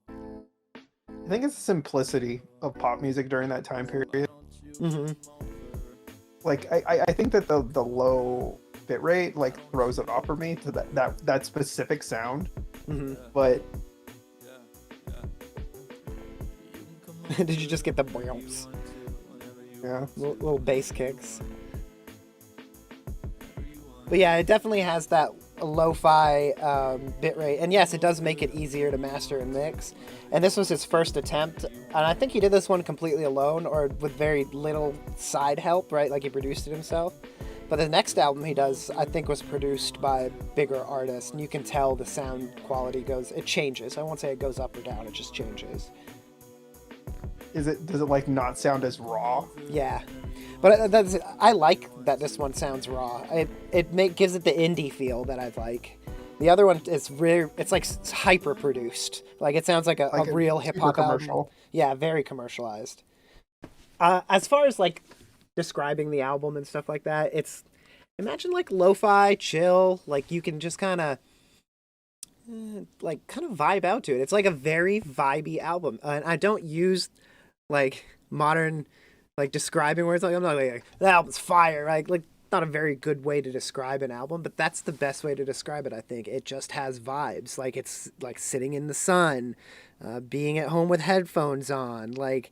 Speaker 2: I think it's the simplicity of pop music during that time period.
Speaker 1: Hmm.
Speaker 2: Like I think that the low bit rate like throws it off for me to that specific sound.
Speaker 1: Hmm.
Speaker 2: But
Speaker 1: Did you just get the bounce?
Speaker 2: yeah,
Speaker 1: Little bass kicks. But yeah, it definitely has that lo-fi bitrate, and yes, it does make it easier to master and mix. And this was his first attempt, and I think he did this one completely alone or with very little side help, right? Like he produced it himself. But the next album he does, I think, was produced by a bigger artist, and you can tell the sound quality it changes. I won't say it goes up or down; it just changes.
Speaker 2: does it like not sound as raw?
Speaker 1: Yeah, but I like that this one sounds raw. It gives it the indie feel that I like. The other one is it's like hyper produced. Like it sounds like a
Speaker 2: Like
Speaker 1: real
Speaker 2: a
Speaker 1: hip
Speaker 2: super
Speaker 1: hop album.
Speaker 2: commercial.
Speaker 1: Yeah, very commercialized. As far as like describing the album and stuff like that, it's imagine like lo-fi, chill. Like you can just kind of vibe out to it. It's like a very vibey album, and I don't use like modern like describing words. Like I'm not like the album's fire. Like not a very good way to describe an album, but that's the best way to describe it. I think it just has vibes. Like it's like sitting in the sun, being at home with headphones on. Like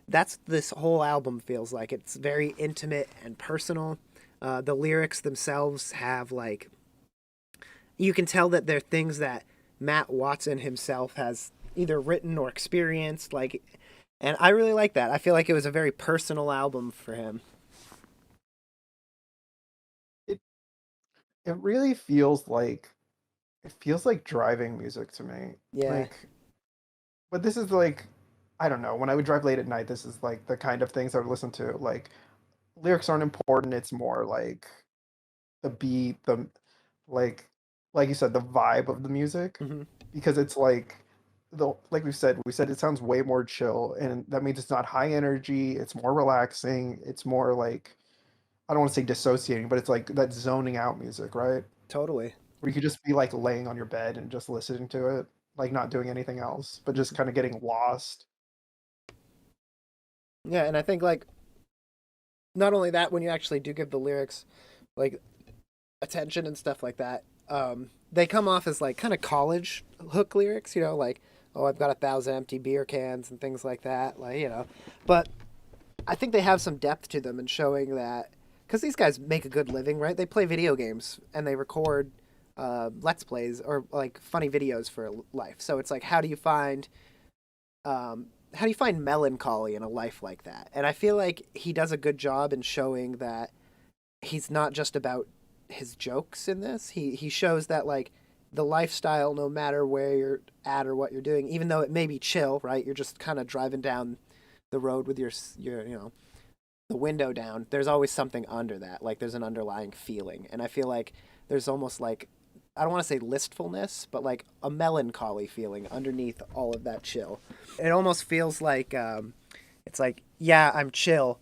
Speaker 1: that's this whole album feels like. It's very intimate and personal. The lyrics themselves have like you can tell that they're things that Matt Watson himself has either written or experienced. Like, and I really like that. I feel like it was a very personal album for him.
Speaker 2: It it really feels like driving music to me.
Speaker 1: Yeah.
Speaker 2: Like, but this is like, I don't know. When I would drive late at night, this is like the kind of things I would listen to. Like, lyrics aren't important. It's more like the beat, the like like you said, the vibe of the music,
Speaker 1: Hmm.
Speaker 2: because it's like the like we said it sounds way more chill, and that means it's not high energy. It's more relaxing. It's more like, I don't want to say dissociating, but it's like that zoning out music, right?
Speaker 1: Totally.
Speaker 2: Where you could just be like laying on your bed and just listening to it, like not doing anything else, but just kind of getting lost.
Speaker 1: Yeah, and I think like not only that, when you actually do give the lyrics like attention and stuff like that, they come off as like kind of college hook lyrics. Like oh, I've got 1,000 empty beer cans and things like that. But I think they have some depth to them in showing that because these guys make a good living, right? They play video games and they record let's plays or like funny videos for life. So it's like, how do you find melancholy in a life like that? And I feel like he does a good job in showing that he's not just about his jokes in this. He shows that like the lifestyle, no matter where you're at or what you're doing, even though it may be chill, right? You're just kind of driving down the road with your the window down. There's always something under that. Like there's an underlying feeling, and I feel like there's almost like I don't want to say listfulness, but like a melancholy feeling underneath all of that chill. It almost feels like it's like, yeah, I'm chill,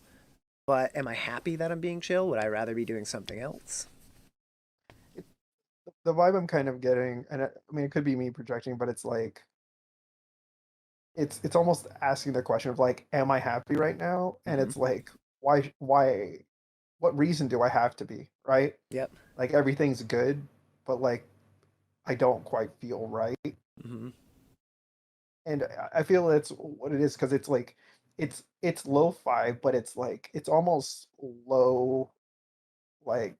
Speaker 1: but am I happy that I'm being chill? Would I rather be doing something else?
Speaker 2: the vibe I'm kind of getting, and I mean, it could be me projecting, but it's like it's almost asking the question of like, am I happy right now? And
Speaker 1: Hmm.
Speaker 2: it's like, why, what reason do I have to be, right?
Speaker 1: Yep.
Speaker 2: Like everything's good, but like I don't quite feel right.
Speaker 1: Hmm.
Speaker 2: And I feel that's what it is because it's like it's lo-fi, but it's like it's almost low, like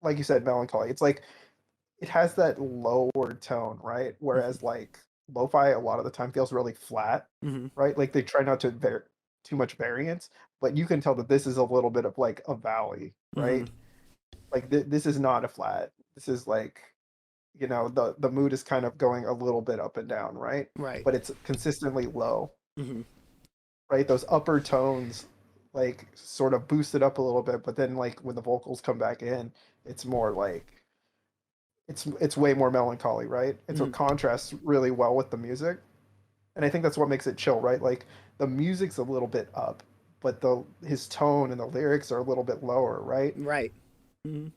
Speaker 2: like you said, melancholy. It's like it has that lower tone, right? Whereas
Speaker 1: Hmm.
Speaker 2: like lo-fi a lot of the time feels really flat,
Speaker 1: Hmm.
Speaker 2: right? Like they try not to too much variance, but you can tell that this is a little bit of like a valley,
Speaker 1: Hmm.
Speaker 2: right? Like this is not a flat. This is like, the mood is kind of going a little bit up and down, right?
Speaker 1: Right.
Speaker 2: But it's consistently low,
Speaker 1: Hmm.
Speaker 2: right? Those upper tones like sort of boost it up a little bit, but then like when the vocals come back in, it's more like it's way more melancholy, right? And so
Speaker 1: Hmm.
Speaker 2: it contrasts really well with the music. And I think that's what makes it chill, right? Like the music's a little bit up, but the his tone and the lyrics are a little bit lower, right?
Speaker 1: Right. Hmm.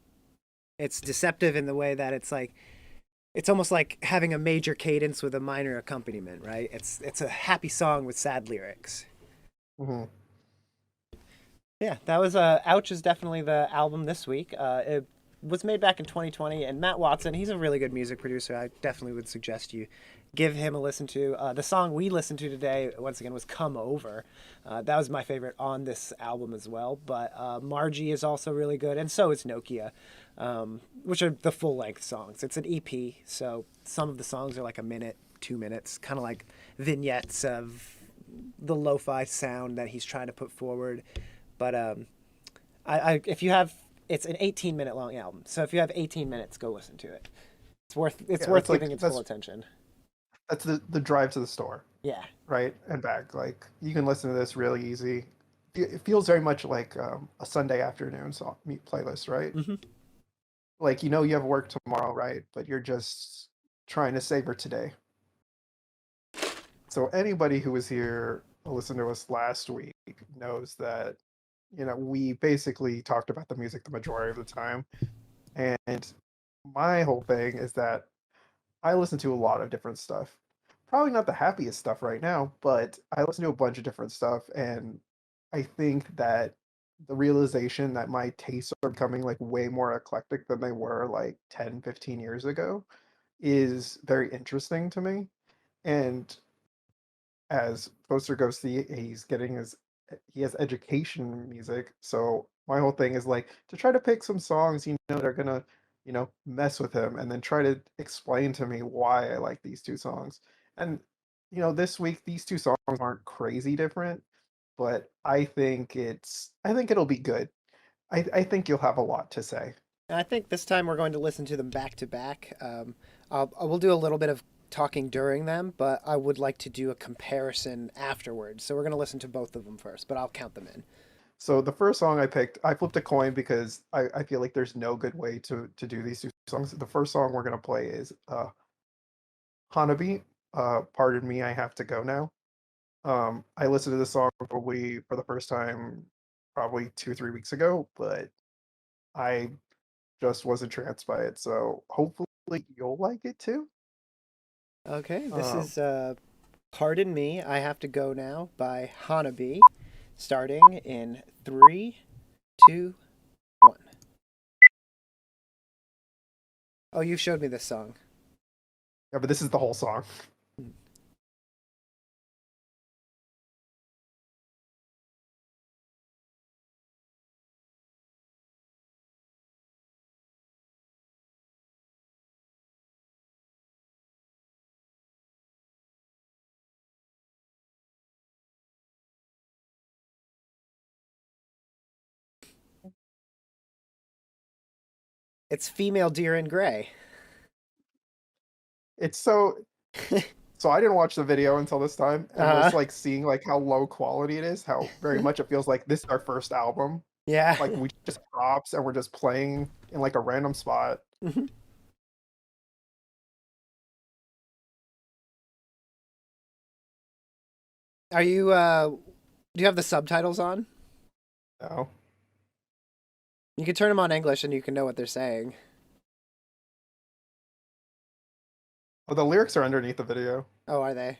Speaker 1: It's deceptive in the way that it's almost like having a major cadence with a minor accompaniment, right? It's a happy song with sad lyrics.
Speaker 2: Hmm.
Speaker 1: Yeah, that was Ouch is definitely the album this week. It was made back in 2020, and Matt Watson, he's a really good music producer. I definitely would suggest you give him a listen to. The song we listened to today, once again, was Come Over. That was my favorite on this album as well. But Margie is also really good, and so is Nokia, which are the full length songs. It's an EP, so some of the songs are like a minute, 2 minutes, kind of like vignettes of the lo fi sound that he's trying to put forward. But if you have, it's an 18-minute long album. So if you have 18 minutes, go listen to it. It's
Speaker 2: Yeah,
Speaker 1: worth
Speaker 2: that's like
Speaker 1: giving its full
Speaker 2: that's
Speaker 1: attention.
Speaker 2: that's the drive to the store,
Speaker 1: Yeah.
Speaker 2: right? And back. Like you can listen to this really easy. It feels very much like a Sunday afternoon song playlist, right?
Speaker 1: Hmm.
Speaker 2: Like you have work tomorrow, right? But you're just trying to savor today. So anybody who was here listened to us last week knows that we basically talked about the music the majority of the time. And my whole thing is that I listen to a lot of different stuff. Probably not the happiest stuff right now, but I listen to a bunch of different stuff, and I think that the realization that my tastes are becoming like way more eclectic than they were like 10, 15 years ago is very interesting to me. And as Poster goes, he has education music. So my whole thing is like to try to pick some songs that are gonna mess with him, and then try to explain to me why I like these two songs. And this week these two songs aren't crazy different, but I think it'll be good. I think you'll have a lot to say.
Speaker 1: And I think this time we're going to listen to them back to back. I will do a little bit of talking during them, but I would like to do a comparison afterwards. So we're going to listen to both of them first, but I'll count them in.
Speaker 2: So the first song I picked, I flipped a coin because I feel like there's no good way to do these two songs. The first song we're gonna play is Hanabi. Pardon me, I have to go now. I listened to this song probably for the first time probably 2, 3 weeks ago, but I just was entranced by it. So hopefully you'll like it too.
Speaker 1: Okay, this
Speaker 2: Um,
Speaker 1: is Pardon Me, I Have to Go Now by Hanabi, starting in three, two, one. Oh, you showed me this song.
Speaker 2: yeah, but this is the whole song.
Speaker 1: It's Female Deer in Grey.
Speaker 2: It's so I didn't watch the video until this time and was
Speaker 1: Uh,
Speaker 2: like seeing like how low quality it is, how very much it feels like this is our first album.
Speaker 1: yeah.
Speaker 2: Like we just props and we're just playing in like a random spot.
Speaker 1: Are you, do you have the subtitles on?
Speaker 2: No.
Speaker 1: You can turn them on English and you can know what they're saying.
Speaker 2: Oh, the lyrics are underneath the video.
Speaker 1: Oh, are they?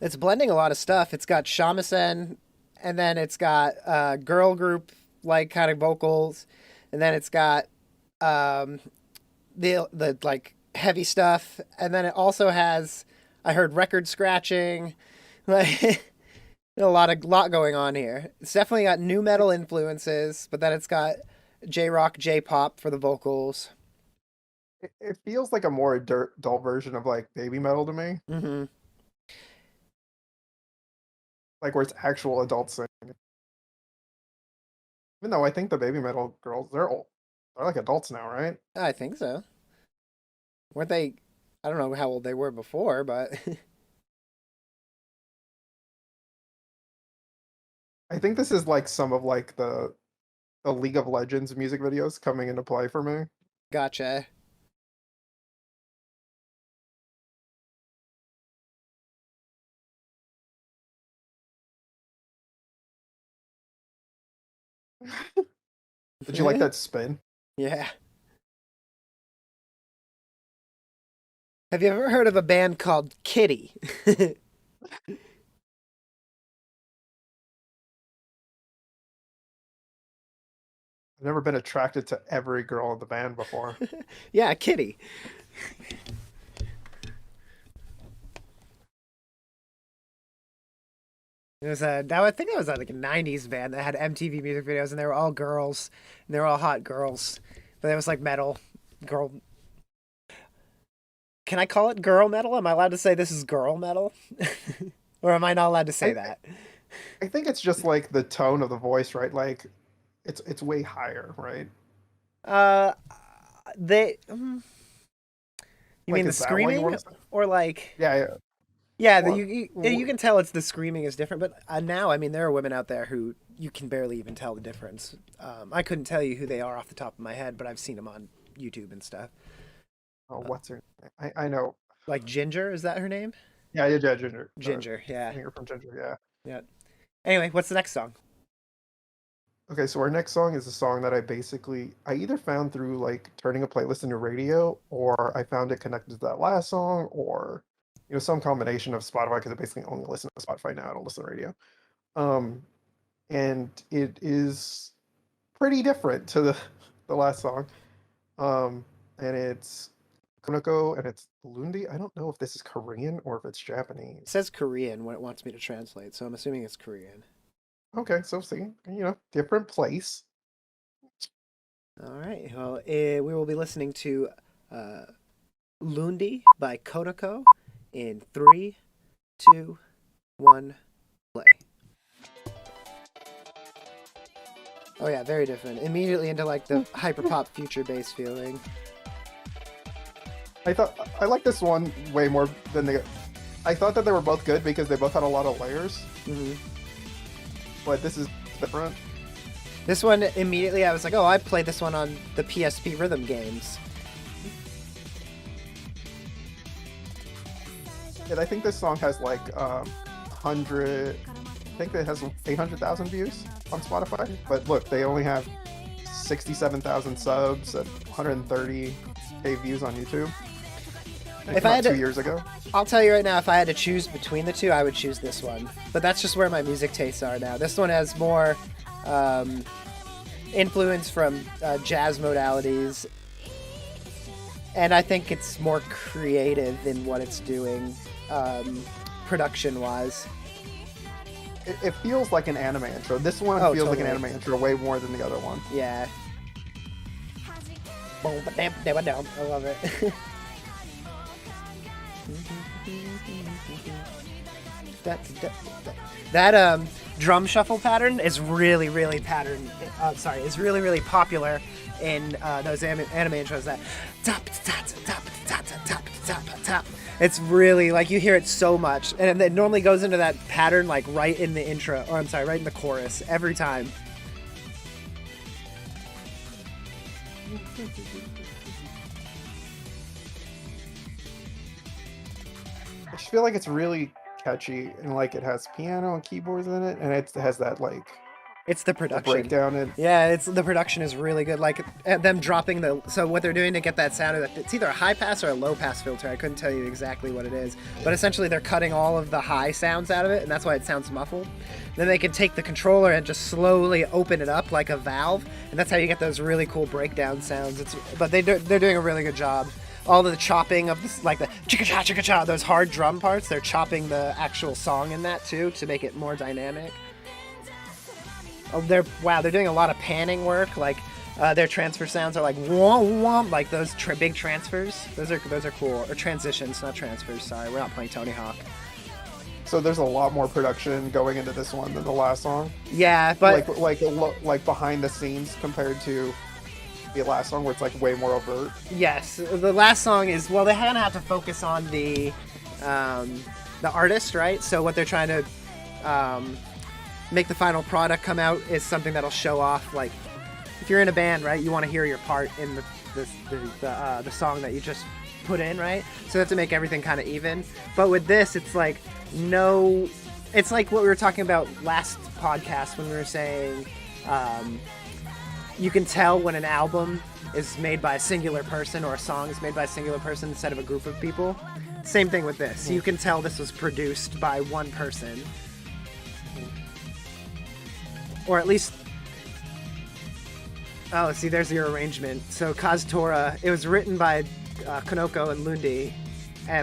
Speaker 1: It's blending a lot of stuff. It's got shamisen, and then it's got girl group like kind of vocals, and then it's got um, the like heavy stuff, and then it also has I heard record scratching, like a lot going on here. It's definitely got new metal influences, but then it's got J rock, J pop for the vocals.
Speaker 2: It feels like a more adult version of like baby metal to me,
Speaker 1: Hmm.
Speaker 2: like where it's actual adults singing. Even though I think the baby metal girls, they're old, they're like adults now, right?
Speaker 1: I think so. Weren't they? I don't know how old they were before, but
Speaker 2: I think this is like some of like the League of Legends music videos coming into play for me.
Speaker 1: gotcha.
Speaker 2: Did you like that spin?
Speaker 1: Yeah. Have you ever heard of a band called Kitty?
Speaker 2: I've never been attracted to every girl in the band before.
Speaker 1: Yeah, Kitty. It was I think it was like a '90s band that had MTV music videos, and they were all girls, and they were all hot girls, but it was like metal, girl. Can I call it girl metal? Am I allowed to say this is girl metal, or am I not allowed to say
Speaker 2: I
Speaker 1: that?
Speaker 2: I think it's just like the tone of the voice, right? Like it's way higher, right?
Speaker 1: Uh, they. You
Speaker 2: Like
Speaker 1: mean the
Speaker 2: is that what you
Speaker 1: screaming,
Speaker 2: want to say?
Speaker 1: or like?
Speaker 2: Yeah, yeah.
Speaker 1: Yeah,
Speaker 2: Well,
Speaker 1: you can tell it's the screaming is different, but now I mean there are women out there who you can barely even tell the difference. I couldn't tell you who they are off the top of my head, but I've seen them on YouTube and stuff.
Speaker 2: oh, what's her name? I know.
Speaker 1: Like Ginger, is that her name?
Speaker 2: Yeah, yeah, yeah, Ginger.
Speaker 1: Ginger, yeah,
Speaker 2: Singer from Ginger, yeah.
Speaker 1: yeah. Anyway, what's the next song?
Speaker 2: Okay, so our next song is a song that I either found through like turning a playlist into radio, or I found it connected to that last song, or some combination of Spotify because I basically only listen to Spotify now. I don't listen to radio. Um, and it is pretty different to the last song. And it's Konoko and it's Lundi. I don't know if this is Korean or if it's
Speaker 1: It
Speaker 2: Japanese.
Speaker 1: says Korean when it wants me to translate, so I'm assuming it's Korean.
Speaker 2: Okay, so see, different place.
Speaker 1: All right. Well, we will be listening to uh, Lundi by Kodako in three, two, one, play. Oh yeah, very different. Immediately into like the hyper pop future bass feeling.
Speaker 2: I like this one way more than the. I thought that they were both good because they both had a lot of layers,
Speaker 1: Hmm.
Speaker 2: but this is different.
Speaker 1: This one immediately, I was like, oh, I played this one on the PSP rhythm games.
Speaker 2: And I think this song has like 100. I think it has 800,000 views on Spotify. But look, they only have 67,000 subs and 130K views on YouTube. It
Speaker 1: If
Speaker 2: came
Speaker 1: I
Speaker 2: out
Speaker 1: had
Speaker 2: 2 years ago.
Speaker 1: I'll tell you right now, if I had to choose between the two, I would choose this one. But that's just where my music tastes are now. This one has more influence from jazz modalities, and I think it's more creative in what it's doing, production-wise.
Speaker 2: It feels like an anime intro. This one
Speaker 1: Oh,
Speaker 2: feels like
Speaker 1: totally.
Speaker 2: an anime intro way more than the other one.
Speaker 1: Yeah. I love it. That drum shuffle pattern is really is really popular in those anime intros. That top top top top top top top. It's really like you hear it so much, and it normally goes into that pattern like right in the intro, or I'm sorry, right in the chorus every time.
Speaker 2: I just feel like it's really catchy, and like it has piano and keyboards in it, and it has that like
Speaker 1: It's the
Speaker 2: the
Speaker 1: production.
Speaker 2: breakdown and
Speaker 1: Yeah, it's the production is really good. Like them dropping the so what they're doing to get that sound, it's either a high pass or a low pass filter. I couldn't tell you exactly what it is, but essentially they're cutting all of the high sounds out of it, and that's why it sounds muffled. Then they can take the controller and just slowly open it up like a valve, and that's how you get those really cool breakdown sounds. But they're doing a really good job. All of the chopping of this, like the chicka cha chicka cha, those hard drum parts, they're chopping the actual song in that too to make it more dynamic. Oh, they're doing a lot of panning work. Like their transfer sounds are like womp womp, like those big transfers. Those are cool. Or transitions, not transfers. Sorry, we're not playing Tony Hawk.
Speaker 2: so there's a lot more production going into this one than the last song.
Speaker 1: Yeah, but
Speaker 2: Like behind the scenes compared to the last song, where it's like way more overt.
Speaker 1: yes, the last song is they're gonna have to focus on the artist, right? So what they're trying to make the final product come out is something that'll show off. Like if you're in a band, right, you want to hear your part in the song that you just put in, right? So they have to make everything kind of even. But with this, it's like it's like what we were talking about last podcast when we were saying you can tell when an album is made by a singular person or a song is made by a singular person instead of a group of people. Same thing with this. You can tell this was produced by one person. Or at least... Oh, see, there's your arrangement. So Kaz it was written by Konoko and Lundi,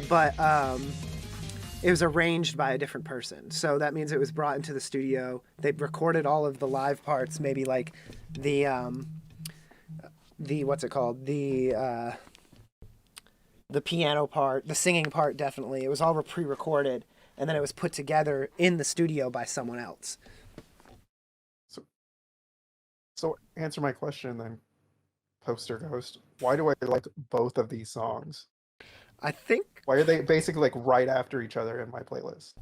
Speaker 1: but it was arranged by a different person. So that means it was brought into the studio. They recorded all of the live parts, maybe like the what's it called? The piano part, the singing part, definitely. It was all pre-recorded, and then it was put together in the studio by someone else.
Speaker 2: So answer my question then, Poster Ghost. Why do I like both of these songs?
Speaker 1: I think
Speaker 2: Why are they basically like right after each other in my playlist?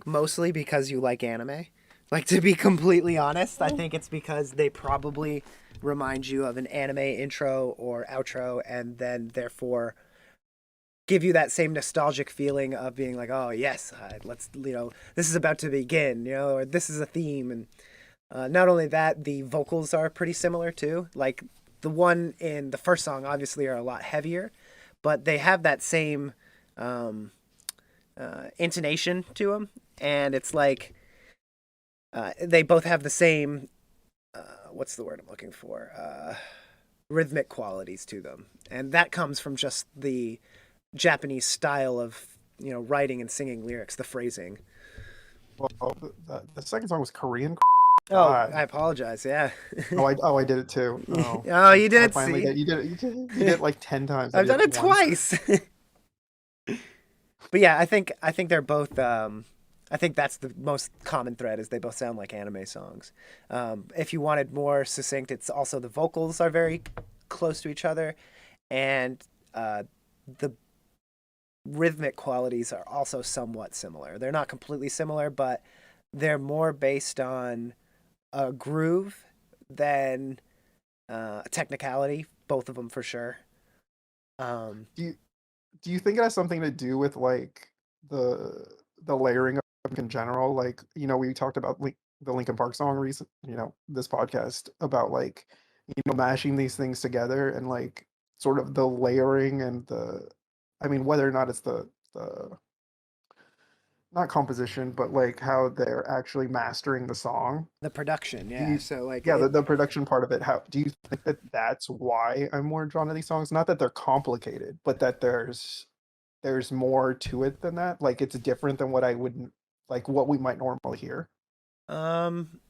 Speaker 1: mostly because you like anime. Like, to be completely honest, I think it's because they probably remind you of an anime intro or outro, and then therefore give you that same nostalgic feeling of being like, oh yes, let's, this is about to begin, or this is a theme. And not only that, the vocals are pretty similar too. Like the one in the first song obviously are a lot heavier, but they have that same intonation to them, and it's like they both have the same what's the word I'm looking for, rhythmic qualities to them, and that comes from just the Japanese style of writing and singing lyrics, the phrasing.
Speaker 2: Well, the second song was Korean.
Speaker 1: Oh,
Speaker 2: God.
Speaker 1: I apologize. Yeah.
Speaker 2: I did it too. Oh,
Speaker 1: Oh, you did
Speaker 2: I
Speaker 1: it.
Speaker 2: finally
Speaker 1: See,
Speaker 2: did. You did it like 10 times.
Speaker 1: I've done it twice. But yeah, I think they're both. I think that's the most common thread is they both sound like anime songs. If you wanted more succinct, it's also the vocals are very close to each other, and the rhythmic qualities are also somewhat similar. They're not completely similar, but they're more based on a groove than a technicality. Both of them for sure.
Speaker 2: Do you think it has something to do with like the layering of in general? Like, we talked about the Linkin Park song recent, this podcast about like, mashing these things together and like sort of the layering and I mean, whether or not it's the not composition, but like how they're actually mastering the song.
Speaker 1: The production,
Speaker 2: Do
Speaker 1: yeah.
Speaker 2: you,
Speaker 1: So like,
Speaker 2: yeah, the production part of it. How do you think that that's why I'm more drawn to these songs? Not that they're complicated, but that there's more to it than that. Like it's different than what I would like what we might normally hear.
Speaker 1: um,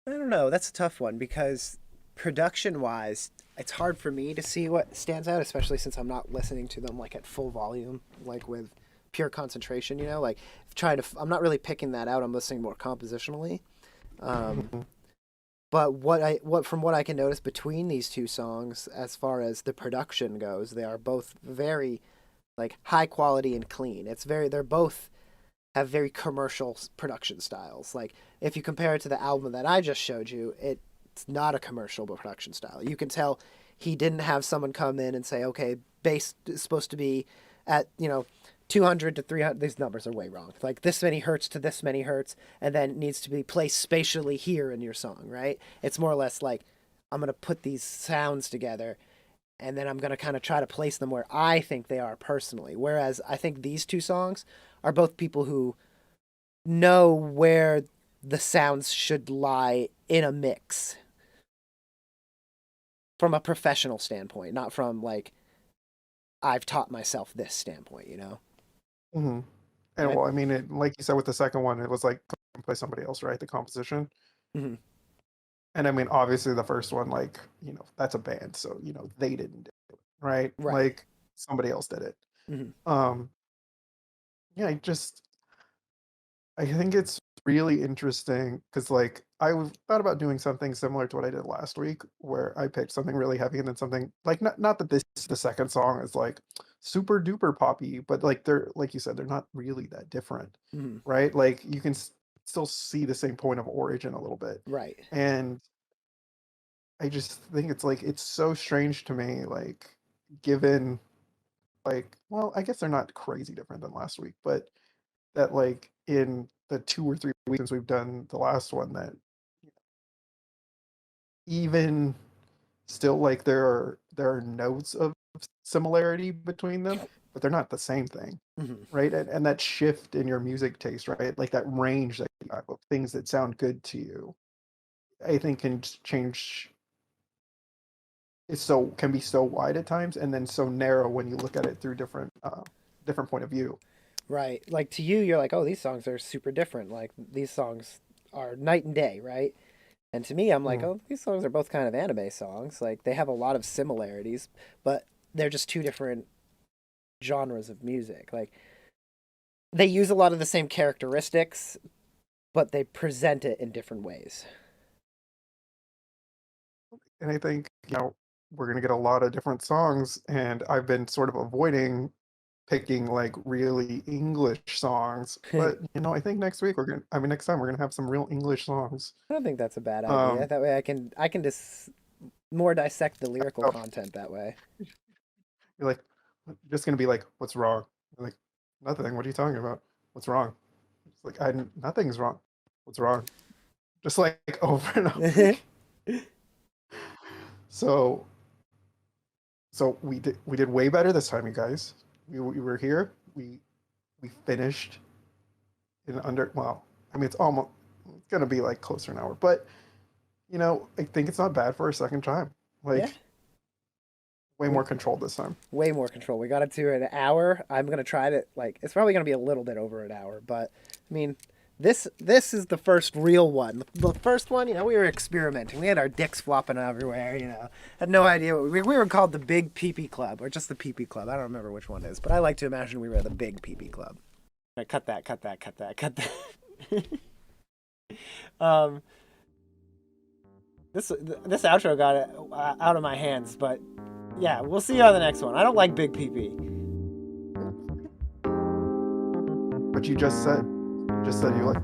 Speaker 1: I don't know. That's a tough one because production wise, it's hard for me to see what stands out, especially since I'm not listening to them like at full volume, like with pure concentration. Like I'm not really picking that out. I'm listening more compositionally.
Speaker 2: Mhm.
Speaker 1: But from what I can notice between these two songs, as far as the production goes, they are both very like high quality and clean. They're both have very commercial production styles. Like if you compare it to the album that I just showed you, it's not a commercial production style. You can tell he didn't have someone come in and say, okay, bass is supposed to be at 200 to 300, these numbers are way wrong. Like this many hertz to this many hertz, and then it needs to be placed spatially here in your song, right? It's more or less like I'm going to put these sounds together and then I'm going to kind of try to place them where I think they are personally. Whereas I think these two songs are both people who know where the sounds should lie in a mix from a professional standpoint, not from like I've taught myself this standpoint, you know?
Speaker 2: Hmm. And
Speaker 1: Right?
Speaker 2: well, I mean, like you said with the second one, it was like by somebody else, right? The composition.
Speaker 1: Mm-hmm.
Speaker 2: And I mean, obviously, the first one, like, that's a band, so they didn't do it, right?
Speaker 1: Right.
Speaker 2: Like somebody else did it.
Speaker 1: Mm-hmm.
Speaker 2: Um, yeah, I think it's really interesting because, like, thought about doing something similar to what I did last week, where I picked something really heavy and then something like not that this the second song is like super duper poppy, but like they're like you said, they're not really that different,
Speaker 1: Mm-hmm.
Speaker 2: right? Like you can still see the same point of origin a little bit,
Speaker 1: Right.
Speaker 2: and I just think it's like it's so strange to me, like given like well, I guess they're not crazy different than last week, but that like in the 2 or 3 weeks since we've done the last one that even still like there are notes of similarity between them, but they're not the same thing,
Speaker 1: Mm-hmm.
Speaker 2: right? And that shift in your music taste, right? Like that range that you have of things that sound good to you, I think can change. Can be so wide at times, and then so narrow when you look at it through different point of view.
Speaker 1: Right. Like to you, you're like, oh, these songs are super different. Like these songs are night and day, right? And to me, I'm like,
Speaker 2: Mm.
Speaker 1: oh, these songs are both kind of anime songs. Like they have a lot of similarities, but they're just two different genres of music. Like they use a lot of the same characteristics, but they present it in different ways.
Speaker 2: And I think we're gonna get a lot of different songs, and I've been sort of avoiding picking like really English songs.
Speaker 1: I
Speaker 2: But I think next week I mean next time we're gonna have some real English sons.
Speaker 1: don't think that's a bad idea.
Speaker 2: Um,
Speaker 1: That way I can just more dissect the lyrical
Speaker 2: oh,
Speaker 1: content that way.
Speaker 2: you're like you're just gonna be like, what's wrong? You're like, nothing. What are you talking about? What's wrong? It's like nothing's wrong. What's wrong? Just like over and over again. So we did way better this time, you guys. We were here. We finished in under well, I mean it's gonna be like closer to an hour, but I think it's not bad for a second time.
Speaker 1: Yeah.
Speaker 2: Like way more controlled this time.
Speaker 1: Way more control. We got it to an hour. I'm gonna try to like. It's probably gonna be a little bit over an hour, but I mean, this is the first real one. The first one, we were experimenting. We had our dicks flopping everywhere. Had no idea what we were called the Big PP Club or just the PP Club. I don't remember which one it is, but I like to imagine we were the Big PP Club. All right, cut that. Cut that. Cut that. Cut that. um, this outro got it out of my hands, but yeah, we'll see you on the next one. I don't like Big PP.
Speaker 2: But you just said you like